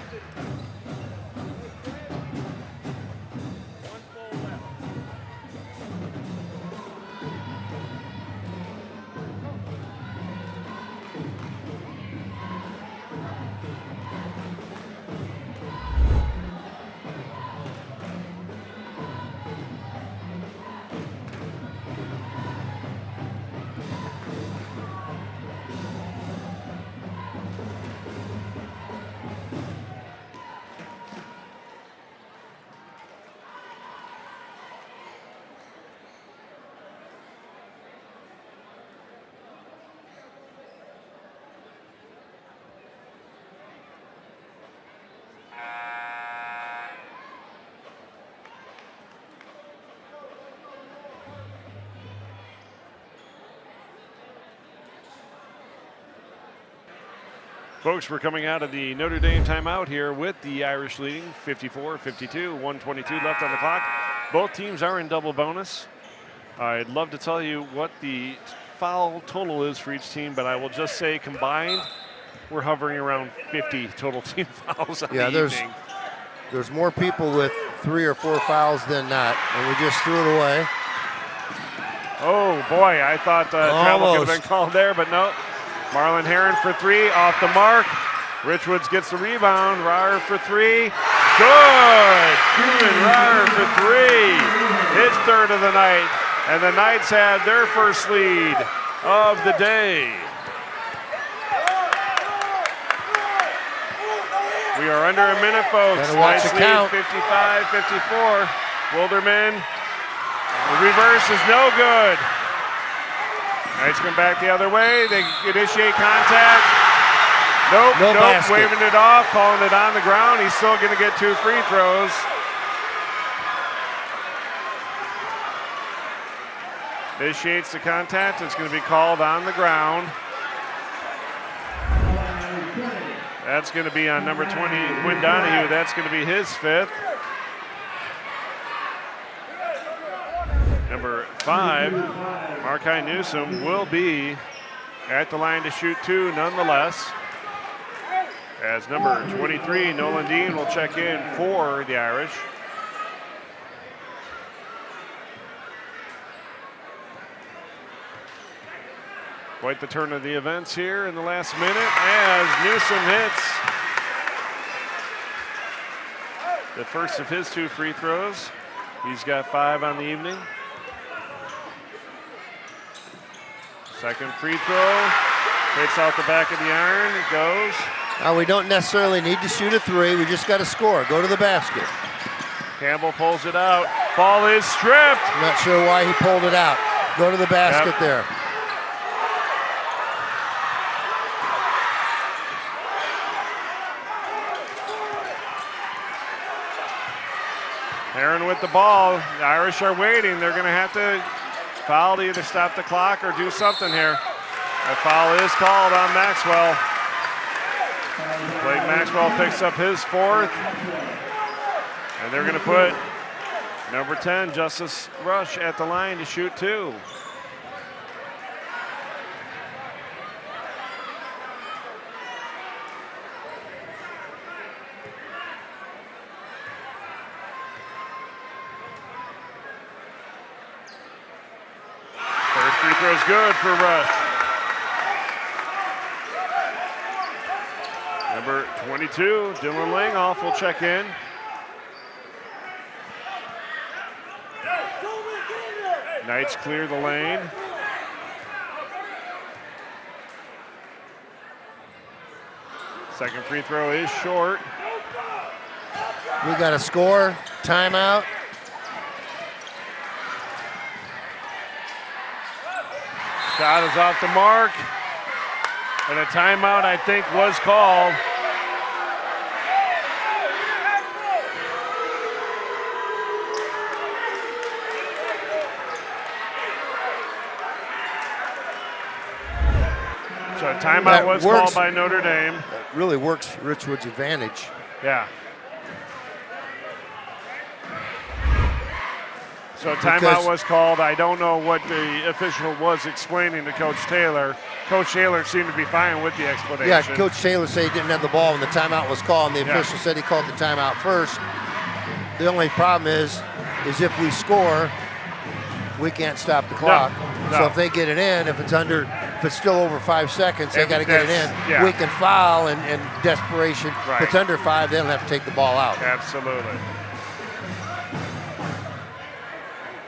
Folks, we're coming out of the Notre Dame timeout here with the Irish leading 54-52, 122 left on the clock. Both teams are in double bonus. I'd love to tell you what the foul total is for each team, but I will just say combined, we're hovering around 50 total team fouls on the evening. There's more people with 3 or 4 fouls than not, and we just threw it away. Oh, boy, I thought travel could have been called there, but no. Marlon Heron for 3, off the mark. Richwoods gets the rebound. Ryer for 3. Good! Truman Ryer for 3. His third of the night. And the Knights had their first lead of the day. We are under a minute, folks. Watch the count. 55-54. Wilderman. The reverse is no good. Knights come back the other way. They initiate contact. Nope, waving it off, calling it on the ground. He's still going to get 2 free throws. Initiates the contact. It's going to be called on the ground. That's going to be on number 20, Quinn Donahue. That's going to be his 5th. Number 5, Markai Newsom, will be at the line to shoot 2 nonetheless. As number 23, Nolan Dean, will check in for the Irish. Quite the turn of the events here in the last minute as Newsom hits the first of his 2 free throws. He's got 5 on the evening. Second free throw, hits out the back of the iron, it goes. Now we don't necessarily need to shoot a 3, we just got to score, go to the basket. Campbell pulls it out, ball is stripped. I'm not sure why he pulled it out. Go to the basket there. Heron with the ball, the Irish are waiting. They're gonna have to foul to either stop the clock or do something here. A foul is called on Maxwell. Blake Maxwell picks up his 4th. And they're gonna put number 10, Justice Rush, at the line to shoot 2. Free throw's good for Rush. Number 22, Dylan Langhoff, will check in. Knights clear the lane. Second free throw is short. We got a score, timeout. Shot is off the mark, and a timeout, I think, was called. So a timeout was called by Notre Dame. That really works Richwood's advantage. Yeah. So a timeout was called. I don't know what the official was explaining to Coach Taylor. Coach Taylor seemed to be fine with the explanation. Yeah, Coach Taylor said he didn't have the ball when the timeout was called, and the official said he called the timeout first. The only problem is if we score, we can't stop the clock. No. So if they get it in, if it's still over 5 seconds, they got to get it in. Yeah. We can foul in desperation. Right. If it's under 5, they'll have to take the ball out. Absolutely.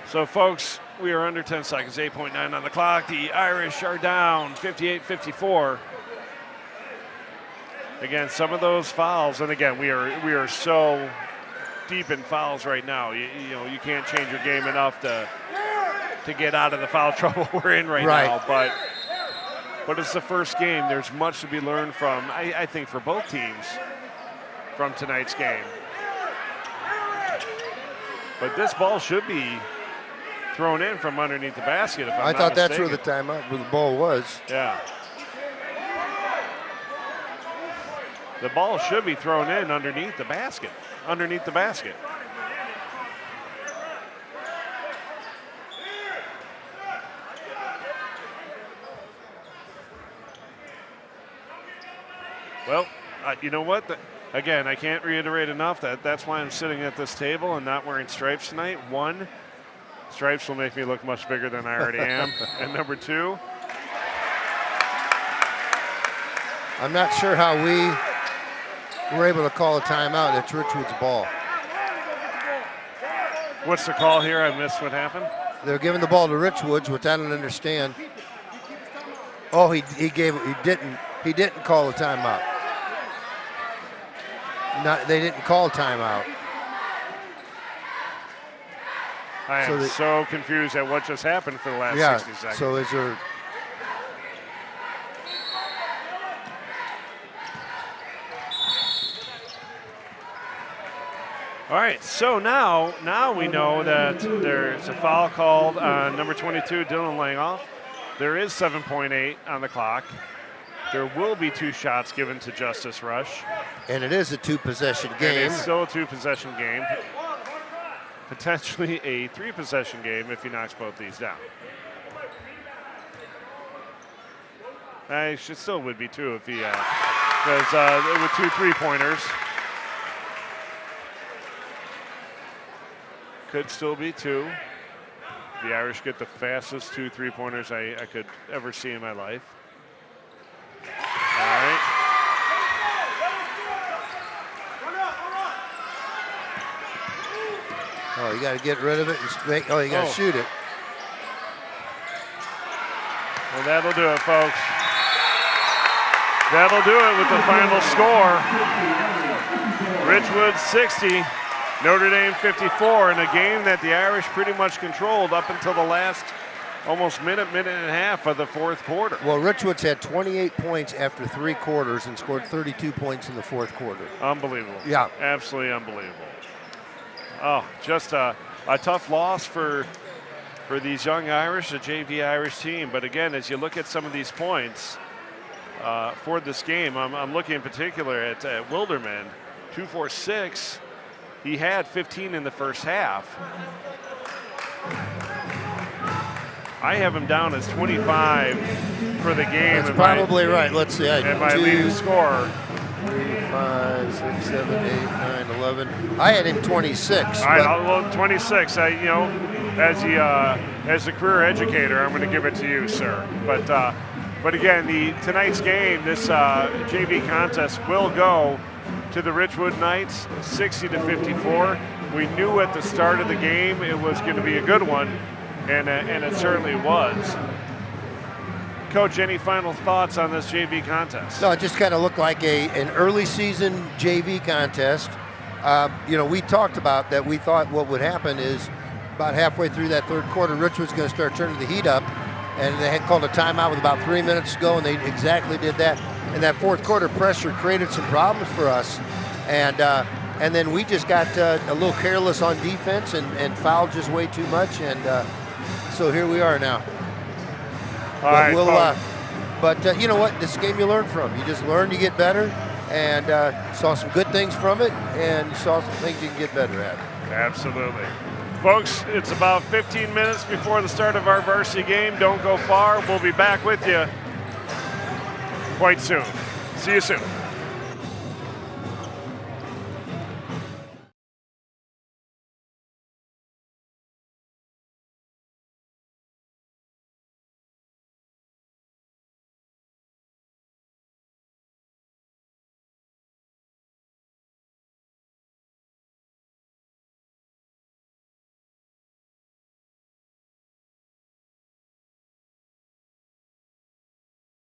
So, folks, we are under 10 seconds, 8.9 on the clock. The Irish are down 58-54. Again, some of those fouls, and again, we are so deep in fouls right now. You know, you can't change your game enough to get out of the foul trouble we're in right now. But it's the first game. There's much to be learned from, I think, for both teams from tonight's game. But this ball should be thrown in from underneath the basket, if I'm I not thought mistaken. that's where the timeout, where the ball was. Yeah. The ball should be thrown in underneath the basket. Well, you know what? Again, I can't reiterate enough that's why I'm sitting at this table and not wearing stripes tonight. One, stripes will make me look much bigger than I already am. And number two, I'm not sure how we were able to call a timeout. It's Richwoods' ball. What's the call here? I missed what happened. They're giving the ball to Richwoods, which I don't understand. Oh, he didn't call a timeout. They didn't call timeout. I am so confused at what just happened for the last 60 seconds. So is there? All right, so now we know that there's a foul called on number 22, Dylan Langoff. There is 7.8 on the clock. There will be 2 shots given to Justice Rush. And it is a 2-possession game. And it's still a 2-possession game. Potentially a 3-possession game if he knocks both these down. It still would be 2 if he, because with 2 3-pointers. Could still be 2. The Irish get the fastest 2 3-pointers I could ever see in my life. All right. Oh, you got to get rid of it. You got to shoot it. Well, that'll do it, folks. That'll do it with the final score. Richwoods 60, Notre Dame 54, in a game that the Irish pretty much controlled up until the last almost minute and a half of the fourth quarter. Well, Richwoods had 28 points after 3 quarters and scored 32 points in the fourth quarter. Unbelievable. Yeah. Absolutely unbelievable. Oh, just a tough loss for these young Irish, the JV Irish team. But again, as you look at some of these points for this game, I'm looking in particular at Wilderman, 246. He had 15 in the first half. I have him down as 25 for the game. That's probably right. Let's see. And my leading scorer. 3, 5, 6, 7, 8, 9, 11. I had him 26. All right, well, 26. As a career educator, I'm going to give it to you, sir. But again, tonight's game, this JV contest will go to the Richwood Knights, 60-54. We knew at the start of the game it was going to be a good one, and it certainly was. Coach, any final thoughts on this JV contest? No, it just kind of looked like an early season JV contest. We talked about that. We thought what would happen is about halfway through that third quarter, Richwood's going to start turning the heat up, and they had called a timeout with about 3 minutes to go, and they exactly did that. And that fourth quarter pressure created some problems for us, and then we just got a little careless on defense and fouled just way too much, and so here we are now. All right, but you know what? This game you learn from. You just learn, you get better, and saw some good things from it, and saw some things you can get better at. Absolutely. Folks, it's about 15 minutes before the start of our varsity game. Don't go far. We'll be back with you quite soon. See you soon.